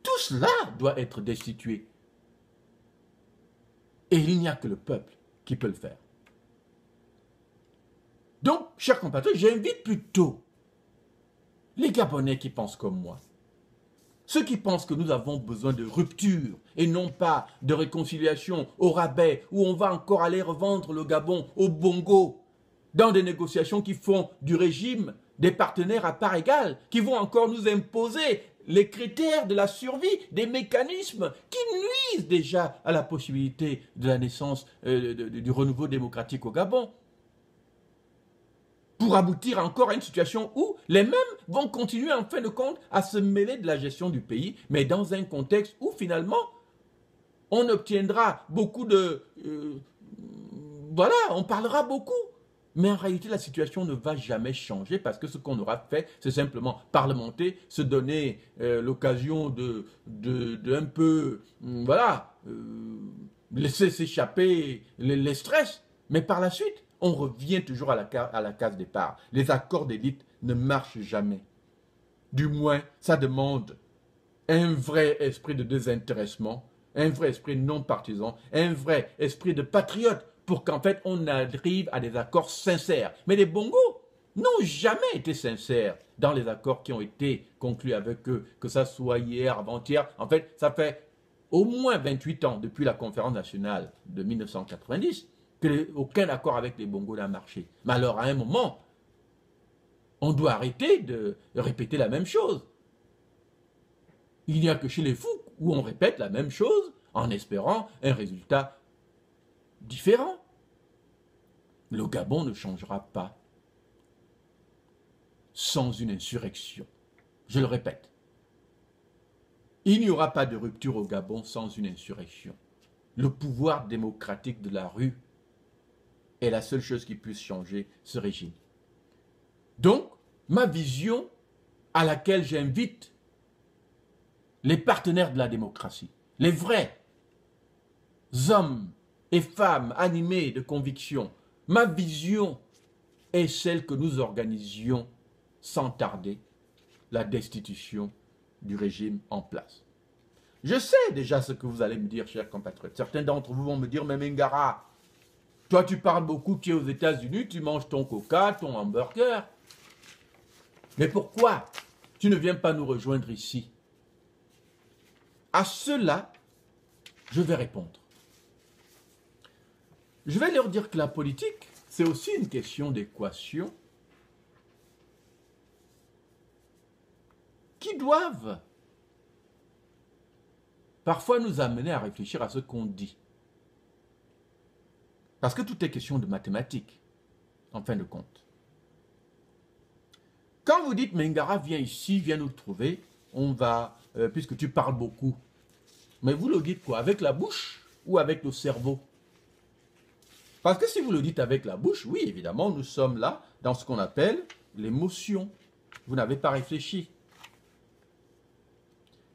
tout cela doit être destitué. Et il n'y a que le peuple qui peut le faire. Donc, chers compatriotes, j'invite plutôt les Gabonais qui pensent comme moi, ceux qui pensent que nous avons besoin de rupture et non pas de réconciliation au rabais où on va encore aller revendre le Gabon au Bongo dans des négociations qui font du régime des partenaires à part égale, qui vont encore nous imposer les critères de la survie, des mécanismes qui nuisent déjà à la possibilité de la naissance du renouveau démocratique au Gabon, pour aboutir encore à une situation où les mêmes vont continuer en fin de compte à se mêler de la gestion du pays, mais dans un contexte où finalement on obtiendra beaucoup de... voilà, on parlera beaucoup. Mais en réalité, la situation ne va jamais changer parce que ce qu'on aura fait, c'est simplement parlementer, se donner l'occasion de un peu, voilà, laisser s'échapper les stress. Mais par la suite, on revient toujours à la case départ. Les accords d'élite ne marchent jamais. Du moins, ça demande un vrai esprit de désintéressement, un vrai esprit non partisan, un vrai esprit de patriote pour qu'en fait on arrive à des accords sincères. Mais les Bongos n'ont jamais été sincères dans les accords qui ont été conclus avec eux, que ça soit hier, avant-hier. En fait, ça fait au moins 28 ans depuis la conférence nationale de 1990 qu'aucun accord avec les Bongos n'a marché. Mais alors à un moment, on doit arrêter de répéter la même chose. Il n'y a que chez les fous où on répète la même chose en espérant un résultat différent. Le Gabon ne changera pas sans une insurrection. Je le répète. Il n'y aura pas de rupture au Gabon sans une insurrection. Le pouvoir démocratique de la rue est la seule chose qui puisse changer ce régime. Donc, ma vision à laquelle j'invite les partenaires de la démocratie, les vrais hommes et femmes animés de conviction, ma vision est celle que nous organisions sans tarder la destitution du régime en place. Je sais déjà ce que vous allez me dire, chers compatriotes. Certains d'entre vous vont me dire, mais Mingara, toi tu parles beaucoup, tu es aux États-Unis, tu manges ton coca, ton hamburger. Mais pourquoi tu ne viens pas nous rejoindre ici? À cela, je vais répondre. Je vais leur dire que la politique, c'est aussi une question d'équation qui doivent parfois nous amener à réfléchir à ce qu'on dit. Parce que tout est question de mathématiques, en fin de compte. Quand vous dites Mengara, viens ici, viens nous trouver, on va, puisque tu parles beaucoup, mais vous le dites quoi? Avec la bouche ou avec le cerveau? Parce que si vous le dites avec la bouche, oui, évidemment, nous sommes là dans ce qu'on appelle l'émotion. Vous n'avez pas réfléchi.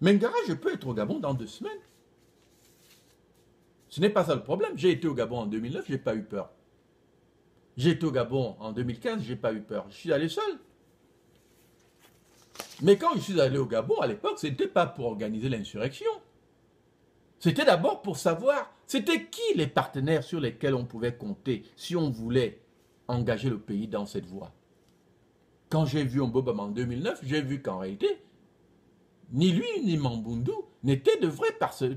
Mengara, je peux être au Gabon dans 2 semaines. Ce n'est pas ça le problème. J'ai été au Gabon en 2009, je n'ai pas eu peur. J'ai été au Gabon en 2015, je n'ai pas eu peur. Je suis allé seul. Mais quand je suis allé au Gabon, à l'époque, ce n'était pas pour organiser l'insurrection. C'était d'abord pour savoir, c'était qui les partenaires sur lesquels on pouvait compter si on voulait engager le pays dans cette voie. Quand j'ai vu Mbobama en 2009, j'ai vu qu'en réalité, ni lui ni Mambundu n'étaient de vrais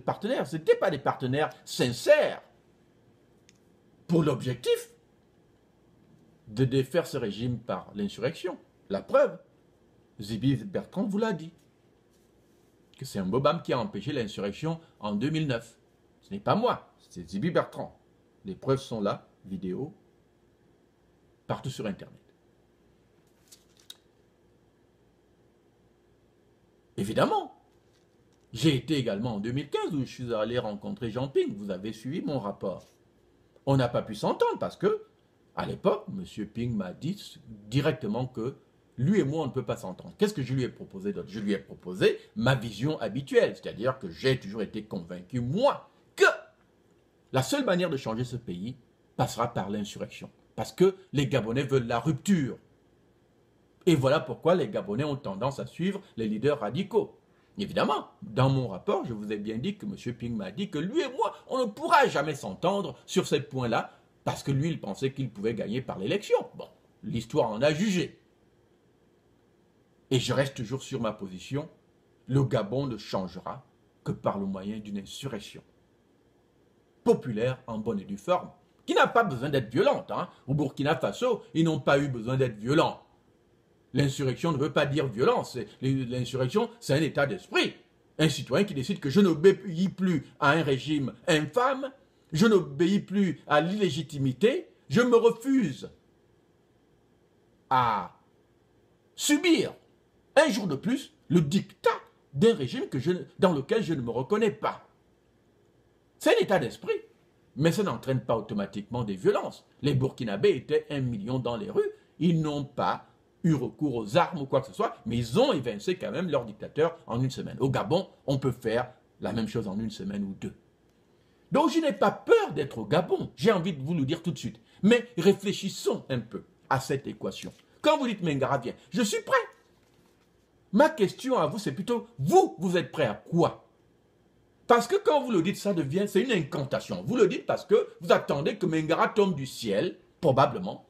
partenaires. Ce n'étaient pas des partenaires sincères pour l'objectif de défaire ce régime par l'insurrection. La preuve, Zibi Bertrand vous l'a dit, que c'est Mbobam qui a empêché l'insurrection en 2009. Ce n'est pas moi, c'est Zibi Bertrand. Les preuves sont là, vidéo, partout sur Internet. Évidemment, j'ai été également en 2015 où je suis allé rencontrer Jean Ping. Vous avez suivi mon rapport. On n'a pas pu s'entendre parce que, à l'époque, M. Ping m'a dit directement que lui et moi, on ne peut pas s'entendre. Qu'est-ce que je lui ai proposé d'autre? Je lui ai proposé ma vision habituelle, c'est-à-dire que j'ai toujours été convaincu, moi, que la seule manière de changer ce pays passera par l'insurrection. Parce que les Gabonais veulent la rupture. Et voilà pourquoi les Gabonais ont tendance à suivre les leaders radicaux. Évidemment, dans mon rapport, je vous ai bien dit que M. Ping m'a dit que lui et moi, on ne pourra jamais s'entendre sur ce point-là, parce que lui, il pensait qu'il pouvait gagner par l'élection. Bon, l'histoire en a jugé. Et je reste toujours sur ma position. Le Gabon ne changera que par le moyen d'une insurrection populaire en bonne et due forme, qui n'a pas besoin d'être violente. Hein. Au Burkina Faso, ils n'ont pas eu besoin d'être violents. L'insurrection ne veut pas dire violence. L'insurrection, c'est un état d'esprit. Un citoyen qui décide que je n'obéis plus à un régime infâme, je n'obéis plus à l'illégitimité, je me refuse à subir un jour de plus le diktat d'un régime dans lequel je ne me reconnais pas. C'est un état d'esprit, mais ça n'entraîne pas automatiquement des violences. Les Burkinabés étaient 1 million dans les rues, ils n'ont pas eu recours aux armes ou quoi que ce soit, mais ils ont évincé quand même leur dictateur en 1 semaine. Au Gabon, on peut faire la même chose en 1 semaine ou 2. Donc je n'ai pas peur d'être au Gabon, j'ai envie de vous le dire tout de suite. Mais réfléchissons un peu à cette équation. Quand vous dites Mengara vient, je suis prêt. Ma question à vous, c'est plutôt, vous êtes prêt à quoi? Parce que quand vous le dites, c'est une incantation. Vous le dites parce que vous attendez que Mengara tombe du ciel, probablement,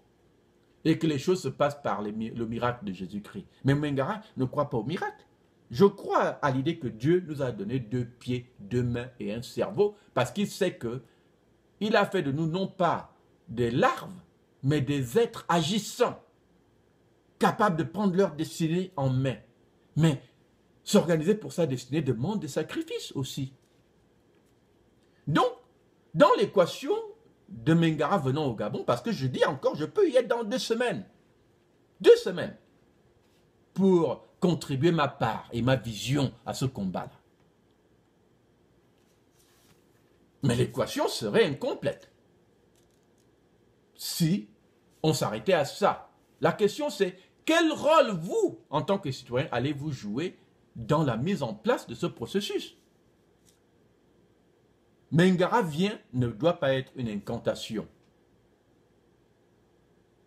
et que les choses se passent par le miracle de Jésus-Christ. Mais Mengara ne croit pas au miracle. Je crois à l'idée que Dieu nous a donné 2 pieds, 2 mains et un cerveau, parce qu'il sait que il a fait de nous non pas des larves, mais des êtres agissants, capables de prendre leur destinée en main. Mais s'organiser pour sa destinée demande des sacrifices aussi. Donc, dans l'équation de Mengara venant au Gabon, parce que je dis encore, je peux y être dans 2 semaines. 2 semaines. Pour contribuer ma part et ma vision à ce combat-là. Mais l'équation serait incomplète si on s'arrêtait à ça. La question c'est, quel rôle vous, en tant que citoyen, allez-vous jouer dans la mise en place de ce processus? Mengara vient ne doit pas être une incantation.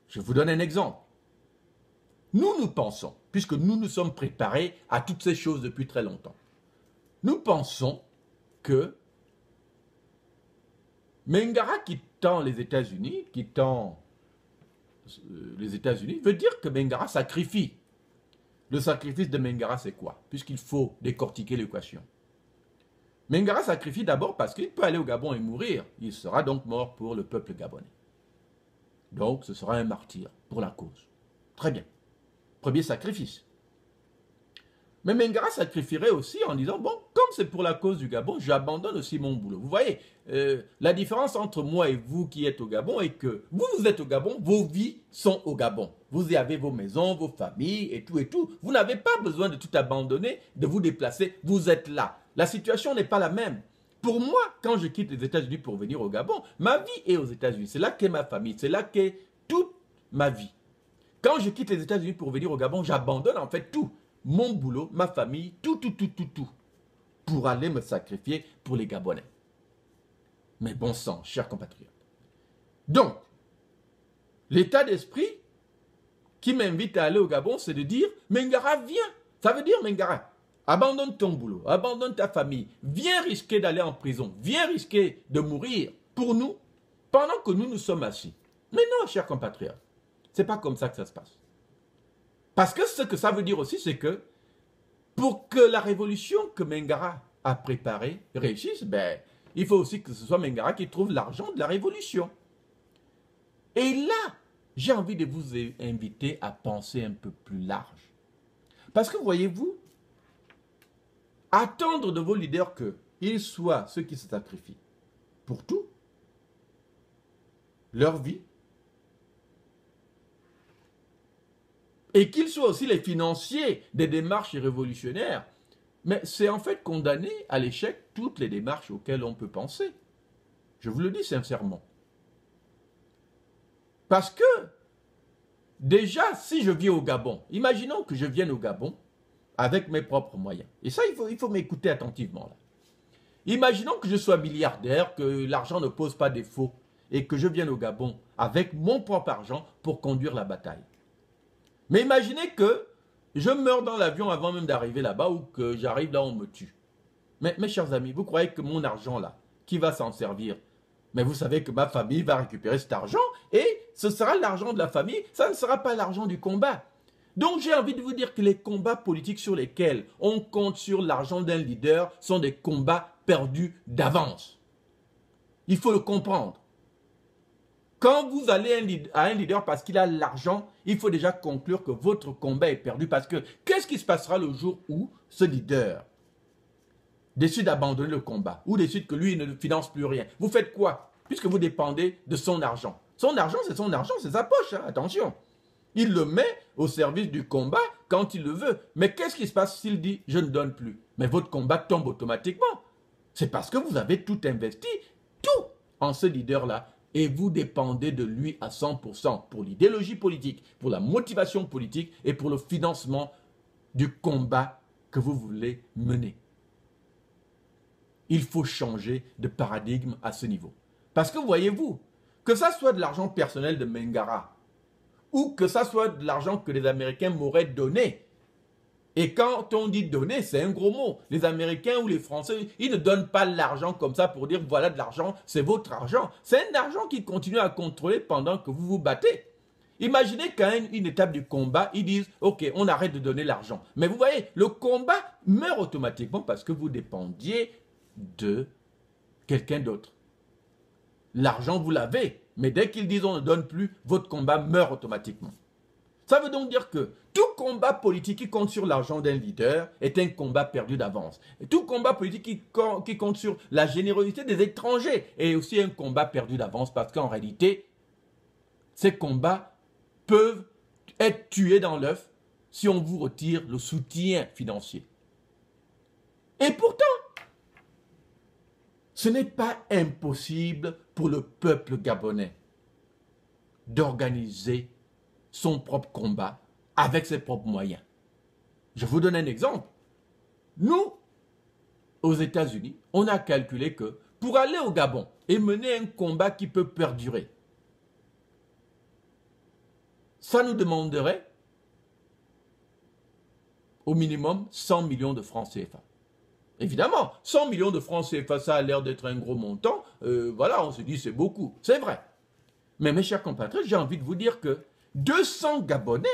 Je vous donne un exemple. Nous pensons, puisque nous nous sommes préparés à toutes ces choses depuis très longtemps, nous pensons que Mengara quittant les États-Unis, veut dire que Mengara sacrifie le sacrifice de Mengara, c'est quoi? Puisqu'il faut décortiquer l'équation. Mengara sacrifie d'abord parce qu'il peut aller au Gabon et mourir. Il sera donc mort pour le peuple gabonais. Donc, ce sera un martyr pour la cause. Très bien. Premier sacrifice. Mais Mengara sacrifierait aussi en disant, bon, comme c'est pour la cause du Gabon, j'abandonne aussi mon boulot. Vous voyez, la différence entre moi et vous qui êtes au Gabon est que vous, vous êtes au Gabon, vos vies sont au Gabon. Vous y avez vos maisons, vos familles et tout et tout. Vous n'avez pas besoin de tout abandonner, de vous déplacer. Vous êtes là. La situation n'est pas la même. Pour moi, quand je quitte les États-Unis pour venir au Gabon, ma vie est aux États-Unis. C'est là qu'est ma famille. C'est là qu'est toute ma vie. Quand je quitte les États-Unis pour venir au Gabon, j'abandonne en fait tout. Mon boulot, ma famille, tout, pour aller me sacrifier pour les Gabonais. Mais bon sang, chers compatriotes. Donc, l'état d'esprit qui m'invite à aller au Gabon, c'est de dire, Mengara, viens. Ça veut dire, Mengara, abandonne ton boulot, abandonne ta famille, viens risquer d'aller en prison, viens risquer de mourir pour nous, pendant que nous sommes assis. Mais non, chers compatriotes, c'est pas comme ça que ça se passe. Parce que ce que ça veut dire aussi, c'est que pour que la révolution que Mengara a préparée réussisse, ben, il faut aussi que ce soit Mengara qui trouve l'argent de la révolution. Et là, j'ai envie de vous inviter à penser un peu plus large. Parce que voyez-vous, attendre de vos leaders qu'ils soient ceux qui se sacrifient pour tout, leur vie, et qu'ils soient aussi les financiers des démarches révolutionnaires, mais c'est en fait condamner à l'échec toutes les démarches auxquelles on peut penser. Je vous le dis sincèrement. Parce que, déjà, si je viens au Gabon, imaginons que je vienne au Gabon avec mes propres moyens. Et ça, il faut m'écouter attentivement là. Imaginons que je sois milliardaire, que l'argent ne pose pas défaut, et que je vienne au Gabon avec mon propre argent pour conduire la bataille. Mais imaginez que je meurs dans l'avion avant même d'arriver là-bas ou que j'arrive là où on me tue. Mais mes chers amis, vous croyez que mon argent là, qui va s'en servir? Mais vous savez que ma famille va récupérer cet argent et ce sera l'argent de la famille, ça ne sera pas l'argent du combat. Donc j'ai envie de vous dire que les combats politiques sur lesquels on compte sur l'argent d'un leader sont des combats perdus d'avance. Il faut le comprendre. Quand vous allez à un leader parce qu'il a l'argent, il faut déjà conclure que votre combat est perdu. Parce que qu'est-ce qui se passera le jour où ce leader décide d'abandonner le combat ou décide que lui il ne finance plus rien? Vous faites quoi? Puisque vous dépendez de son argent. Son argent, c'est sa poche, hein, attention. Il le met au service du combat quand il le veut. Mais qu'est-ce qui se passe s'il dit « je ne donne plus » Mais votre combat tombe automatiquement. C'est parce que vous avez tout investi, tout en ce leader-là. Et vous dépendez de lui à 100% pour l'idéologie politique, pour la motivation politique et pour le financement du combat que vous voulez mener. Il faut changer de paradigme à ce niveau. Parce que voyez-vous, que ça soit de l'argent personnel de Mengara ou que ça soit de l'argent que les Américains m'auraient donné, et quand on dit donner, c'est un gros mot. Les Américains ou les Français, ils ne donnent pas l'argent comme ça pour dire voilà de l'argent, c'est votre argent. C'est un argent qu'ils continuent à contrôler pendant que vous vous battez. Imaginez qu'à une étape du combat, ils disent ok, on arrête de donner l'argent. Mais vous voyez, le combat meurt automatiquement parce que vous dépendiez de quelqu'un d'autre. L'argent, vous l'avez, mais dès qu'ils disent on ne donne plus, votre combat meurt automatiquement. Ça veut donc dire que tout combat politique qui compte sur l'argent d'un leader est un combat perdu d'avance. Et tout combat politique qui compte sur la générosité des étrangers est aussi un combat perdu d'avance parce qu'en réalité, ces combats peuvent être tués dans l'œuf si on vous retire le soutien financier. Et pourtant, ce n'est pas impossible pour le peuple gabonais d'organiser son propre combat avec ses propres moyens. Je vous donne un exemple. Nous, aux États-Unis, on a calculé que pour aller au Gabon et mener un combat qui peut perdurer, ça nous demanderait au minimum 100 millions de francs CFA. Évidemment, 100 millions de francs CFA, ça a l'air d'être un gros montant. Voilà, on se dit c'est beaucoup. C'est vrai. Mais mes chers compatriotes, j'ai envie de vous dire que 200 Gabonais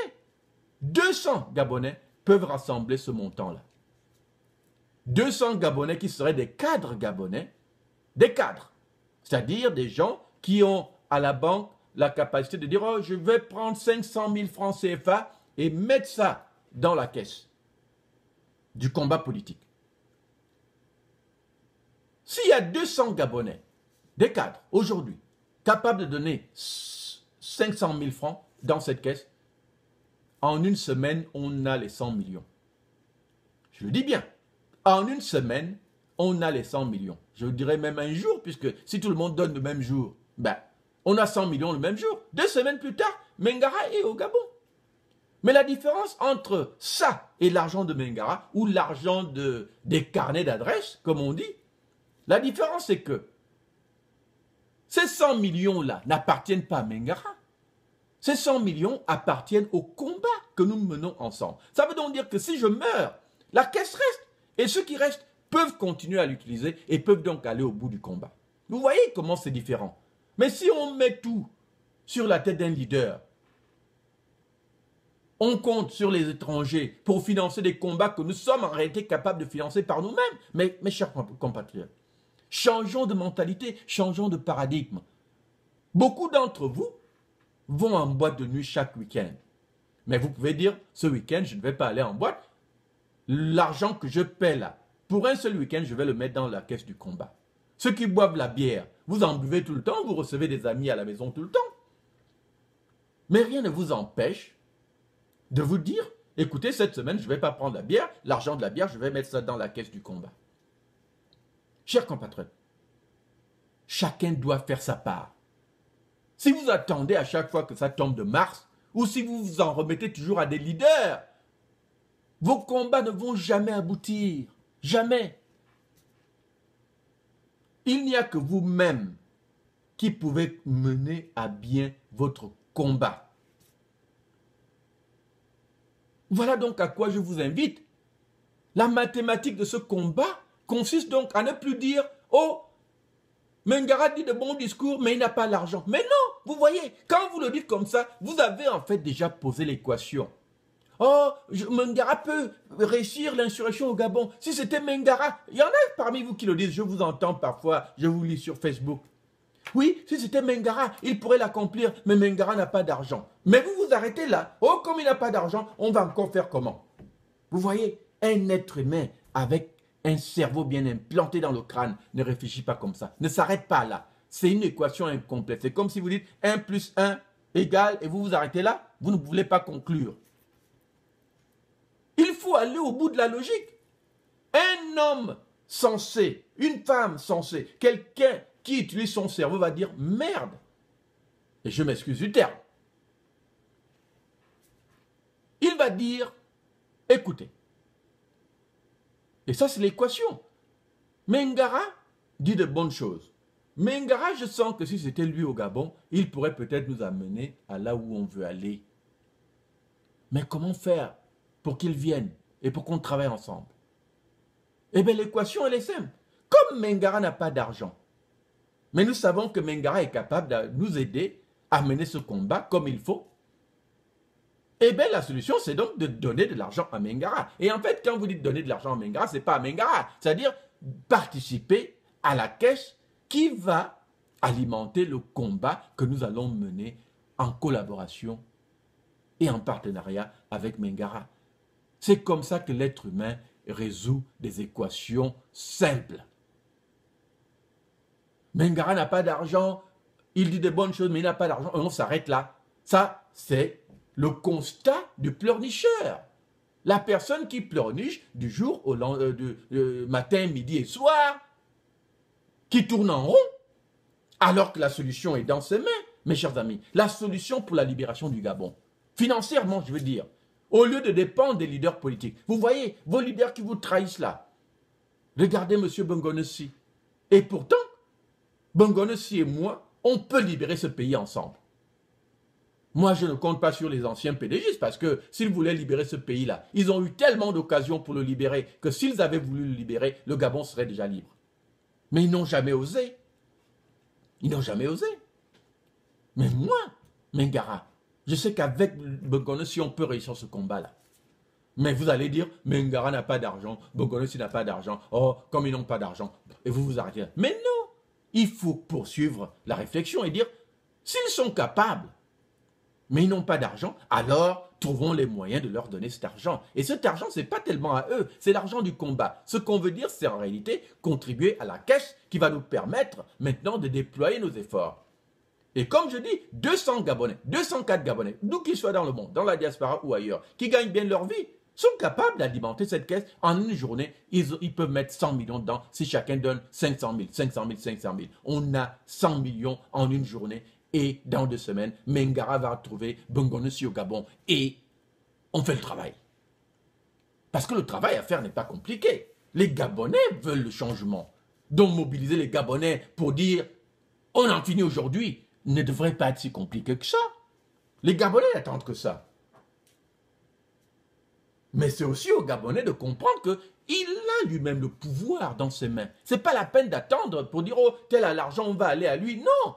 peuvent rassembler ce montant-là. 200 Gabonais qui seraient des cadres gabonais, des cadres, c'est-à-dire des gens qui ont à la banque la capacité de dire « Oh, je vais prendre 500 000 francs CFA et mettre ça dans la caisse du combat politique. » S'il y a 200 Gabonais, des cadres, aujourd'hui, capables de donner 500 000 francs dans cette caisse, en une semaine, on a les 100 millions. Je le dis bien. En une semaine, on a les 100 millions. Je dirais même un jour, puisque si tout le monde donne le même jour, ben, on a 100 millions le même jour. 2 semaines plus tard, Mengara est au Gabon. Mais la différence entre ça et l'argent de Mengara, ou l'argent des carnets d'adresse, comme on dit, la différence c'est que ces 100 millions-là n'appartiennent pas à Mengara. Ces 100 millions appartiennent au combat que nous menons ensemble. Ça veut donc dire que si je meurs, la caisse reste. Et ceux qui restent peuvent continuer à l'utiliser et peuvent donc aller au bout du combat. Vous voyez comment c'est différent. Mais si on met tout sur la tête d'un leader, on compte sur les étrangers pour financer des combats que nous sommes en réalité capables de financer par nous-mêmes. Mais mes chers compatriotes, changeons de mentalité, changeons de paradigme. Beaucoup d'entre vous vont en boîte de nuit chaque week-end. Mais vous pouvez dire, ce week-end, je ne vais pas aller en boîte. L'argent que je paie là, pour un seul week-end, je vais le mettre dans la caisse du combat. Ceux qui boivent la bière, vous en buvez tout le temps, vous recevez des amis à la maison tout le temps. Mais rien ne vous empêche de vous dire, écoutez, cette semaine, je ne vais pas prendre la bière, l'argent de la bière, je vais mettre ça dans la caisse du combat. Chers compatriotes, chacun doit faire sa part. Si vous attendez à chaque fois que ça tombe de Mars, ou si vous vous en remettez toujours à des leaders, vos combats ne vont jamais aboutir. Jamais. Il n'y a que vous-même qui pouvez mener à bien votre combat. Voilà donc à quoi je vous invite. La mathématique de ce combat consiste donc à ne plus dire « Oh, Mengara dit de bons discours, mais il n'a pas l'argent. » Mais non, vous voyez, quand vous le dites comme ça, vous avez en fait déjà posé l'équation. Oh, Mengara peut réussir l'insurrection au Gabon. Si c'était Mengara, il y en a parmi vous qui le disent, je vous entends parfois, je vous lis sur Facebook. Oui, si c'était Mengara, il pourrait l'accomplir, mais Mengara n'a pas d'argent. Mais vous vous arrêtez là. Oh, comme il n'a pas d'argent, on va encore faire comment? Vous voyez, un être humain avec un cerveau bien implanté dans le crâne ne réfléchit pas comme ça, ne s'arrête pas là. C'est une équation incomplète. C'est comme si vous dites 1 plus 1 égale et vous vous arrêtez là, vous ne voulez pas conclure. Il faut aller au bout de la logique. Un homme sensé, une femme sensée, quelqu'un qui utilise son cerveau va dire merde. Et je m'excuse du terme. Il va dire écoutez. Et ça c'est l'équation. Mengara dit de bonnes choses. Mengara, je sens que si c'était lui au Gabon, il pourrait peut-être nous amener à là où on veut aller. Mais comment faire pour qu'ils viennent et pour qu'on travaille ensemble? Eh bien, l'équation, elle est simple. Comme Mengara n'a pas d'argent, mais nous savons que Mengara est capable de nous aider à mener ce combat comme il faut, eh bien, la solution, c'est donc de donner de l'argent à Mengara. Et en fait, quand vous dites donner de l'argent à Mengara, ce n'est pas à Mengara. C'est-à-dire participer à la caisse qui va alimenter le combat que nous allons mener en collaboration et en partenariat avec Mengara. C'est comme ça que l'être humain résout des équations simples. Mengara n'a pas d'argent, il dit de bonnes choses, mais il n'a pas d'argent, et on s'arrête là. Ça, c'est le constat du pleurnicheur. La personne qui pleurniche du jour au matin, midi et soir, qui tourne en rond, alors que la solution est dans ses mains, mes chers amis. La solution pour la libération du Gabon, financièrement, je veux dire, au lieu de dépendre des leaders politiques. Vous voyez, vos leaders qui vous trahissent là. Regardez M. Bongonessi. Et pourtant, Bongonessi et moi, on peut libérer ce pays ensemble. Moi, je ne compte pas sur les anciens PDGistes parce que s'ils voulaient libérer ce pays-là, ils ont eu tellement d'occasions pour le libérer que s'ils avaient voulu le libérer, le Gabon serait déjà libre. Mais ils n'ont jamais osé. Ils n'ont jamais osé. Mais moi, Mengara, je sais qu'avec Bongonessi, on peut réussir ce combat-là. Mais vous allez dire, Mengara n'a pas d'argent, Bongonossi n'a pas d'argent, oh, comme ils n'ont pas d'argent, et vous vous arrêtez là. Mais non, il faut poursuivre la réflexion et dire, s'ils sont capables, mais ils n'ont pas d'argent, alors trouvons les moyens de leur donner cet argent. Et cet argent, ce n'est pas tellement à eux, c'est l'argent du combat. Ce qu'on veut dire, c'est en réalité contribuer à la caisse qui va nous permettre maintenant de déployer nos efforts. Et comme je dis, 200 Gabonais, 204 Gabonais, d'où qu'ils soient dans le monde, dans la diaspora ou ailleurs, qui gagnent bien leur vie, sont capables d'alimenter cette caisse en une journée. Ils peuvent mettre 100 millions dedans si chacun donne 500 000, 500 000, 500 000. On a 100 millions en une journée et dans 2 semaines, Mengara va retrouver Bongonossi au Gabon et on fait le travail. Parce que le travail à faire n'est pas compliqué. Les Gabonais veulent le changement. Donc mobiliser les Gabonais pour dire on en finit aujourd'hui ne devrait pas être si compliqué que ça. Les Gabonais n'attendent que ça. Mais c'est aussi aux Gabonais de comprendre qu'il a lui-même le pouvoir dans ses mains. Ce n'est pas la peine d'attendre pour dire, oh, tel a l'argent, on va aller à lui. Non.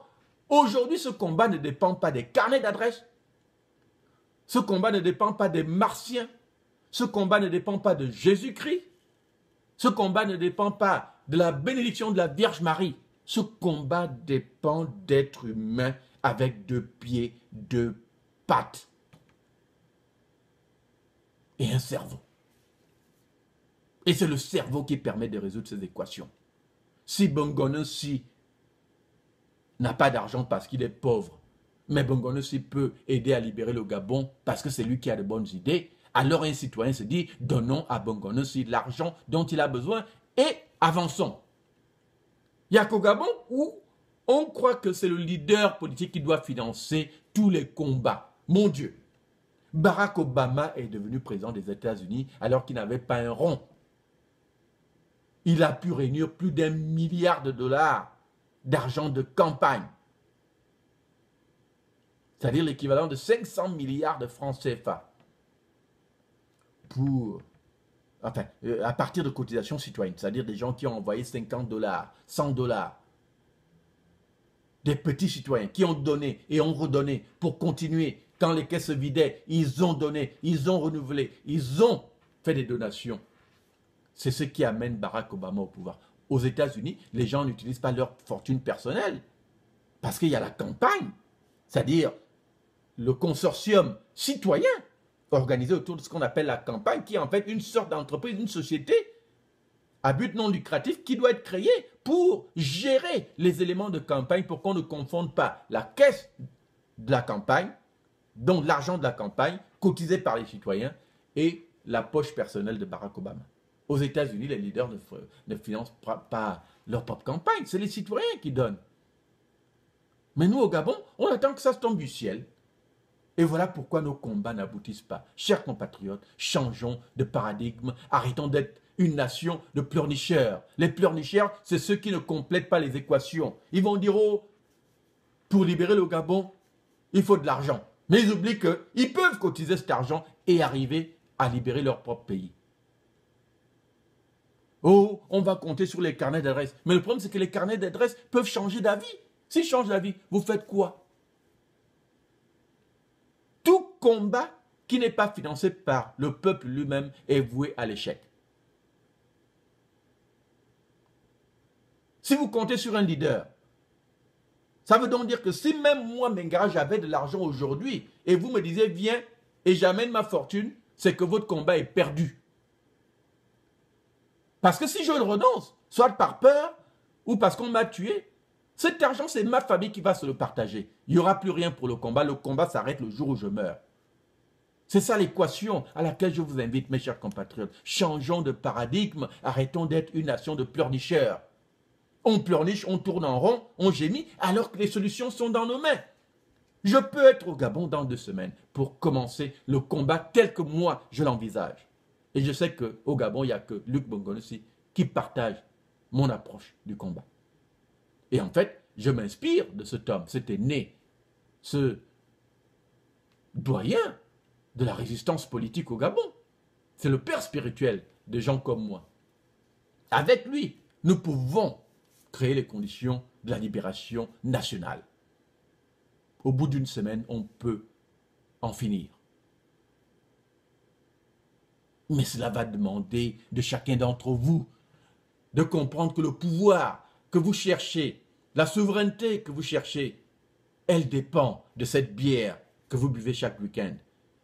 Aujourd'hui, ce combat ne dépend pas des carnets d'adresse. Ce combat ne dépend pas des martiens. Ce combat ne dépend pas de Jésus-Christ. Ce combat ne dépend pas de la bénédiction de la Vierge Marie. Ce combat dépend d'êtres humains avec 2 pieds, 2 pattes et un cerveau. Et c'est le cerveau qui permet de résoudre ces équations. Si Bongonossi n'a pas d'argent parce qu'il est pauvre, mais Bongonossi peut aider à libérer le Gabon parce que c'est lui qui a de bonnes idées, alors un citoyen se dit, donnons à Bongonossi l'argent dont il a besoin et avançons. Il n'y a qu'au Gabon où on croit que c'est le leader politique qui doit financer tous les combats. Mon Dieu, Barack Obama est devenu président des États-Unis alors qu'il n'avait pas un rond. Il a pu réunir plus d'1 milliard de dollars d'argent de campagne. C'est-à-dire l'équivalent de 500 milliards de francs CFA. À partir de cotisations citoyennes, c'est-à-dire des gens qui ont envoyé 50 dollars, 100 dollars. Des petits citoyens qui ont donné et ont redonné pour continuer. Quand les caisses se vidaient, ils ont donné, ils ont renouvelé, ils ont fait des donations. C'est ce qui amène Barack Obama au pouvoir. Aux États-Unis, les gens n'utilisent pas leur fortune personnelle parce qu'il y a la campagne, c'est-à-dire le consortium citoyen organisé autour de ce qu'on appelle la campagne, qui est en fait une sorte d'entreprise, une société à but non lucratif qui doit être créée pour gérer les éléments de campagne pour qu'on ne confonde pas la caisse de la campagne, donc l'argent de la campagne cotisé par les citoyens et la poche personnelle de Barack Obama. Aux États-Unis, les leaders ne financent pas leur propre campagne, c'est les citoyens qui donnent. Mais nous, au Gabon, on attend que ça se tombe du ciel. Et voilà pourquoi nos combats n'aboutissent pas. Chers compatriotes, changeons de paradigme, arrêtons d'être une nation de pleurnicheurs. Les pleurnicheurs, c'est ceux qui ne complètent pas les équations. Ils vont dire, oh, pour libérer le Gabon, il faut de l'argent. Mais ils oublient qu'ils peuvent cotiser cet argent et arriver à libérer leur propre pays. Oh, on va compter sur les carnets d'adresse. Mais le problème, c'est que les carnets d'adresse peuvent changer d'avis. S'ils changent d'avis, vous faites quoi? Tout combat qui n'est pas financé par le peuple lui-même est voué à l'échec. Si vous comptez sur un leader, ça veut donc dire que si même moi, Mengara, j'avais de l'argent aujourd'hui et vous me disiez, viens et j'amène ma fortune, c'est que votre combat est perdu. Parce que si je le renonce, soit par peur ou parce qu'on m'a tué, cet argent, c'est ma famille qui va se le partager. Il n'y aura plus rien pour le combat s'arrête le jour où je meurs. C'est ça l'équation à laquelle je vous invite, mes chers compatriotes. Changeons de paradigme, arrêtons d'être une nation de pleurnicheurs. On pleurniche, on tourne en rond, on gémit, alors que les solutions sont dans nos mains. Je peux être au Gabon dans 2 semaines pour commencer le combat tel que moi, je l'envisage. Et je sais qu'au Gabon, il n'y a que Luc Bongonossi qui partage mon approche du combat. Et en fait, je m'inspire de cet homme, c'était né, ce doyen de la résistance politique au Gabon. C'est le père spirituel de gens comme moi. Avec lui, nous pouvons créer les conditions de la libération nationale. Au bout d'1 semaine, on peut en finir. Mais cela va demander de chacun d'entre vous de comprendre que le pouvoir que vous cherchez, la souveraineté que vous cherchez, elle dépend de cette bière que vous buvez chaque week-end,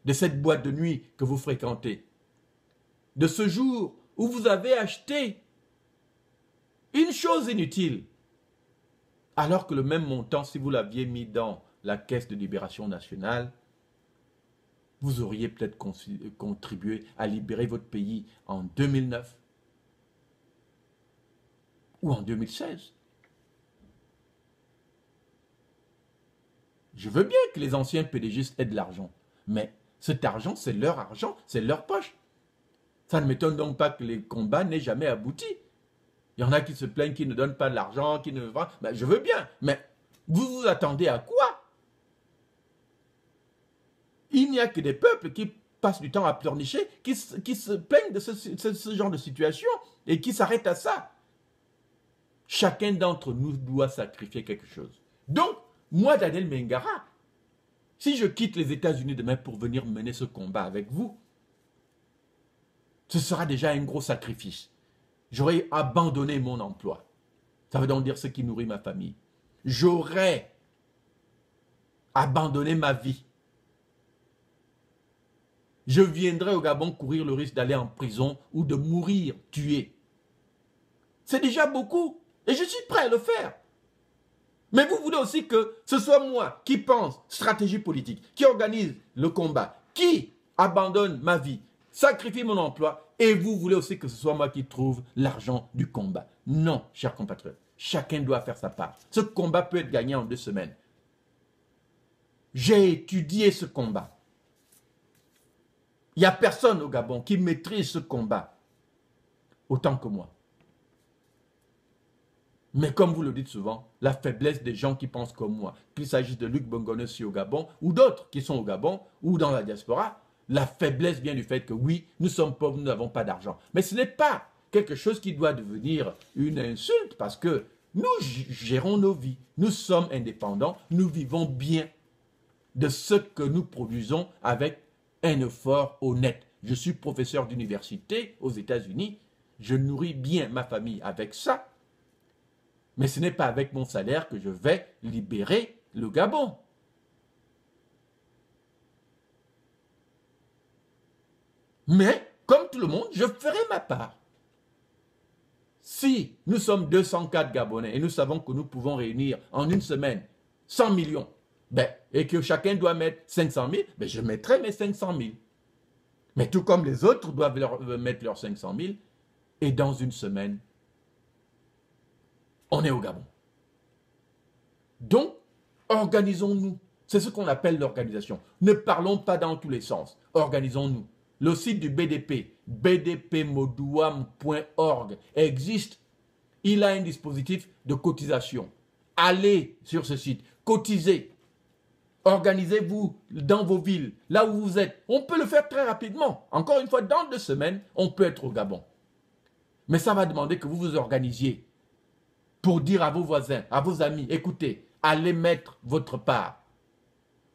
de cette boîte de nuit que vous fréquentez, de ce jour où vous avez acheté une chose inutile, alors que le même montant, si vous l'aviez mis dans la caisse de libération nationale, vous auriez peut-être contribué à libérer votre pays en 2009 ou en 2016. Je veux bien que les anciens PDG aient de l'argent, mais cet argent, c'est leur poche. Ça ne m'étonne donc pas que les combats n'aient jamais abouti. Il y en a qui se plaignent, qui ne donnent pas de l'argent, qui ne vendent. Ben, je veux bien, mais vous vous attendez à quoi? Il n'y a que des peuples qui passent du temps à pleurnicher, qui se plaignent de ce genre de situation et qui s'arrêtent à ça. Chacun d'entre nous doit sacrifier quelque chose. Donc, moi, Daniel Mengara, si je quitte les États-Unis demain pour venir mener ce combat avec vous, ce sera déjà un gros sacrifice. J'aurais abandonné mon emploi. Ça veut donc dire ce qui nourrit ma famille. J'aurais abandonné ma vie. Je viendrai au Gabon courir le risque d'aller en prison ou de mourir tué. C'est déjà beaucoup et je suis prêt à le faire. Mais vous voulez aussi que ce soit moi qui pense stratégie politique, qui organise le combat, qui abandonne ma vie, sacrifie mon emploi, et vous voulez aussi que ce soit moi qui trouve l'argent du combat. Non, chers compatriotes, chacun doit faire sa part. Ce combat peut être gagné en 2 semaines. J'ai étudié ce combat. Il n'y a personne au Gabon qui maîtrise ce combat autant que moi. Mais comme vous le dites souvent, la faiblesse des gens qui pensent comme moi, qu'il s'agisse de Luc Bongonossi au Gabon ou d'autres qui sont au Gabon ou dans la diaspora, la faiblesse vient du fait que oui, nous sommes pauvres, nous n'avons pas d'argent. Mais ce n'est pas quelque chose qui doit devenir une insulte parce que nous gérons nos vies, nous sommes indépendants, nous vivons bien de ce que nous produisons avec un effort honnête. Je suis professeur d'université aux États-Unis, je nourris bien ma famille avec ça. Mais ce n'est pas avec mon salaire que je vais libérer le Gabon. Mais, comme tout le monde, je ferai ma part. Si nous sommes 204 Gabonais et nous savons que nous pouvons réunir en une semaine 100 millions, et que chacun doit mettre 500 000, je mettrai mes 500 000. Mais tout comme les autres doivent mettre leurs 500 000, et dans une semaine, on est au Gabon. Donc, organisons-nous. C'est ce qu'on appelle l'organisation. Ne parlons pas dans tous les sens. Organisons-nous. Le site du BDP, bdpmodouam.org, existe. Il a un dispositif de cotisation. Allez sur ce site, cotisez. Organisez-vous dans vos villes, là où vous êtes. On peut le faire très rapidement. Encore une fois, dans 2 semaines, on peut être au Gabon. Mais ça va demander que vous vous organisiez pour dire à vos voisins, à vos amis, écoutez, allez mettre votre part.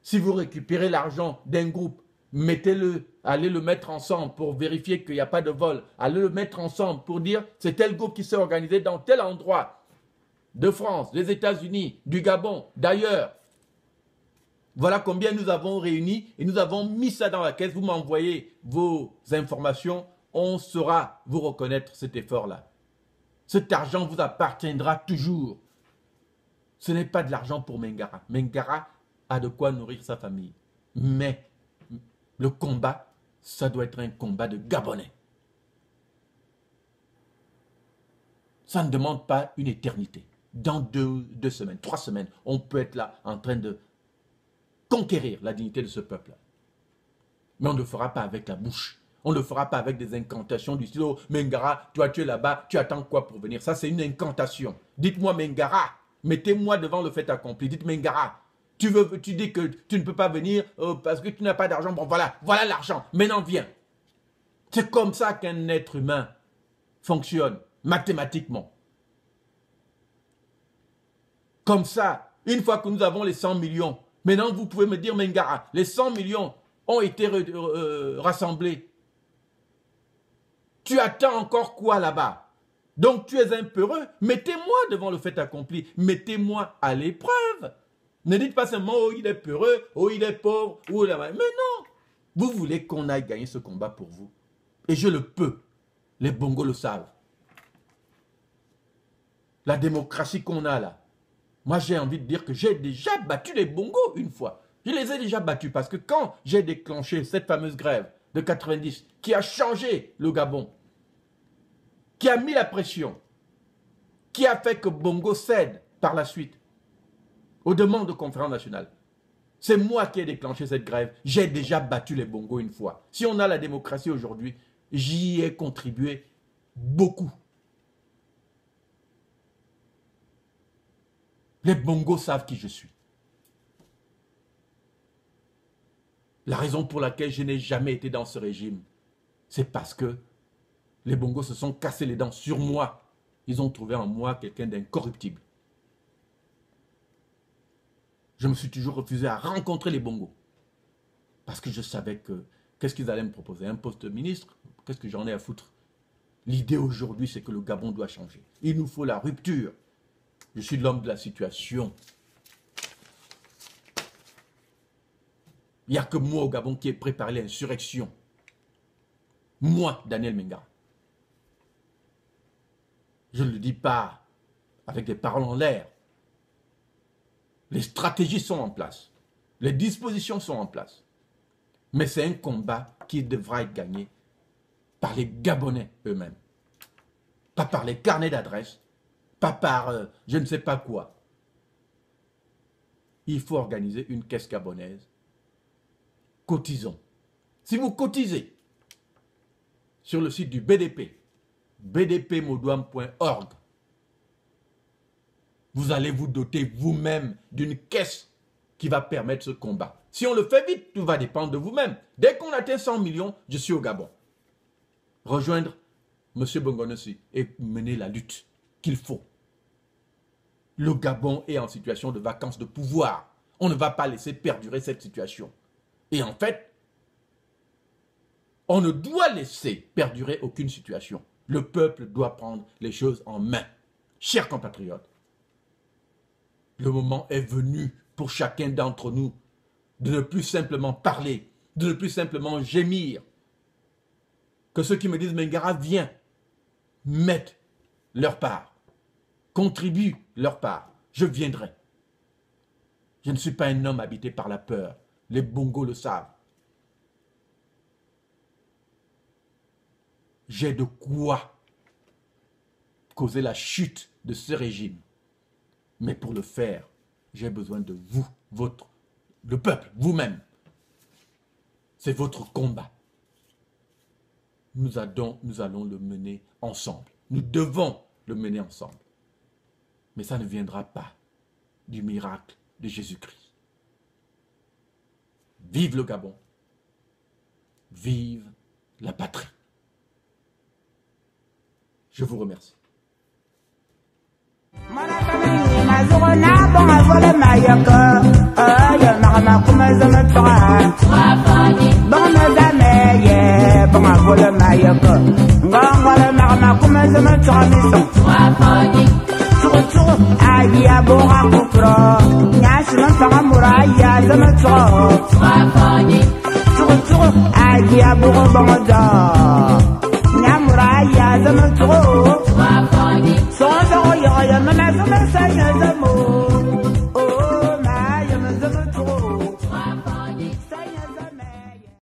Si vous récupérez l'argent d'un groupe, mettez-le, allez le mettre ensemble pour vérifier qu'il n'y a pas de vol. Allez le mettre ensemble pour dire, c'est tel groupe qui s'est organisé dans tel endroit de France, des États-Unis, du Gabon, d'ailleurs. Voilà combien nous avons réuni et nous avons mis ça dans la caisse. Vous m'envoyez vos informations, on saura vous reconnaître cet effort-là. Cet argent vous appartiendra toujours. Ce n'est pas de l'argent pour Mengara. Mengara a de quoi nourrir sa famille. Mais le combat, ça doit être un combat de Gabonais. Ça ne demande pas une éternité. Dans 2 semaines, 3 semaines, on peut être là en train de conquérir la dignité de ce peuple. Mais on ne le fera pas avec la bouche. On ne le fera pas avec des incantations du style oh, « Mengara, toi tu es là-bas, tu attends quoi pour venir ?» Ça c'est une incantation. Dites-moi Mengara, mettez-moi devant le fait accompli. Dites Mengara, tu dis que tu ne peux pas venir parce que tu n'as pas d'argent. Bon voilà l'argent, maintenant viens. C'est comme ça qu'un être humain fonctionne mathématiquement. Comme ça, une fois que nous avons les 100 millions, maintenant vous pouvez me dire Mengara, les 100 millions ont été rassemblés. Tu attends encore quoi là-bas? Donc tu es un peureux. Mettez-moi devant le fait accompli. Mettez-moi à l'épreuve. Ne dites pas seulement, oh, il est peureux, oh, il est pauvre, oh, là-bas. Mais non. Vous voulez qu'on aille gagner ce combat pour vous. Et je le peux. Les Bongos le savent. La démocratie qu'on a là. Moi, j'ai envie de dire que j'ai déjà battu les Bongos une fois. Je les ai déjà battus parce que quand j'ai déclenché cette fameuse grève de 90 qui a changé le Gabon, qui a mis la pression, qui a fait que Bongo cède par la suite aux demandes de conférence nationale. C'est moi qui ai déclenché cette grève. J'ai déjà battu les Bongos une fois. Si on a la démocratie aujourd'hui, j'y ai contribué beaucoup. Les Bongos savent qui je suis. La raison pour laquelle je n'ai jamais été dans ce régime, c'est parce que les Bongos se sont cassés les dents sur moi. Ils ont trouvé en moi quelqu'un d'incorruptible. Je me suis toujours refusé à rencontrer les Bongos. Parce que je savais que, qu'est-ce qu'ils allaient me proposer? Un poste de ministre? Qu'est-ce que j'en ai à foutre? L'idée aujourd'hui, c'est que le Gabon doit changer. Il nous faut la rupture. Je suis l'homme de la situation. Il n'y a que moi au Gabon qui ai préparé l'insurrection. Moi, Daniel Mengara. Je ne le dis pas avec des paroles en l'air. Les stratégies sont en place. Les dispositions sont en place. Mais c'est un combat qui devra être gagné par les Gabonais eux-mêmes. Pas par les carnets d'adresse, pas par je ne sais pas quoi. Il faut organiser une caisse gabonaise. Cotisons. Si vous cotisez sur le site du BDP, bdpmodouam.org, vous allez vous doter vous-même d'une caisse qui va permettre ce combat. Si on le fait vite, tout va dépendre de vous-même. Dès qu'on atteint 100 millions, je suis au Gabon. Rejoindre M. Bongonossi et mener la lutte qu'il faut. Le Gabon est en situation de vacance de pouvoir. On ne va pas laisser perdurer cette situation. Et en fait, on ne doit laisser perdurer aucune situation. Le peuple doit prendre les choses en main. Chers compatriotes, le moment est venu pour chacun d'entre nous de ne plus simplement parler, de ne plus simplement gémir. Que ceux qui me disent, Mengara, viens, mettent leur part, contribuent leur part. Je viendrai. Je ne suis pas un homme habité par la peur. Les Bongos le savent. J'ai de quoi causer la chute de ce régime. Mais pour le faire, j'ai besoin de vous, le peuple, vous-même. C'est votre combat. Nous allons le mener ensemble. Nous devons le mener ensemble. Mais ça ne viendra pas du miracle de Jésus-Christ. Vive le Gabon. Vive la patrie. Je vous remercie. Adia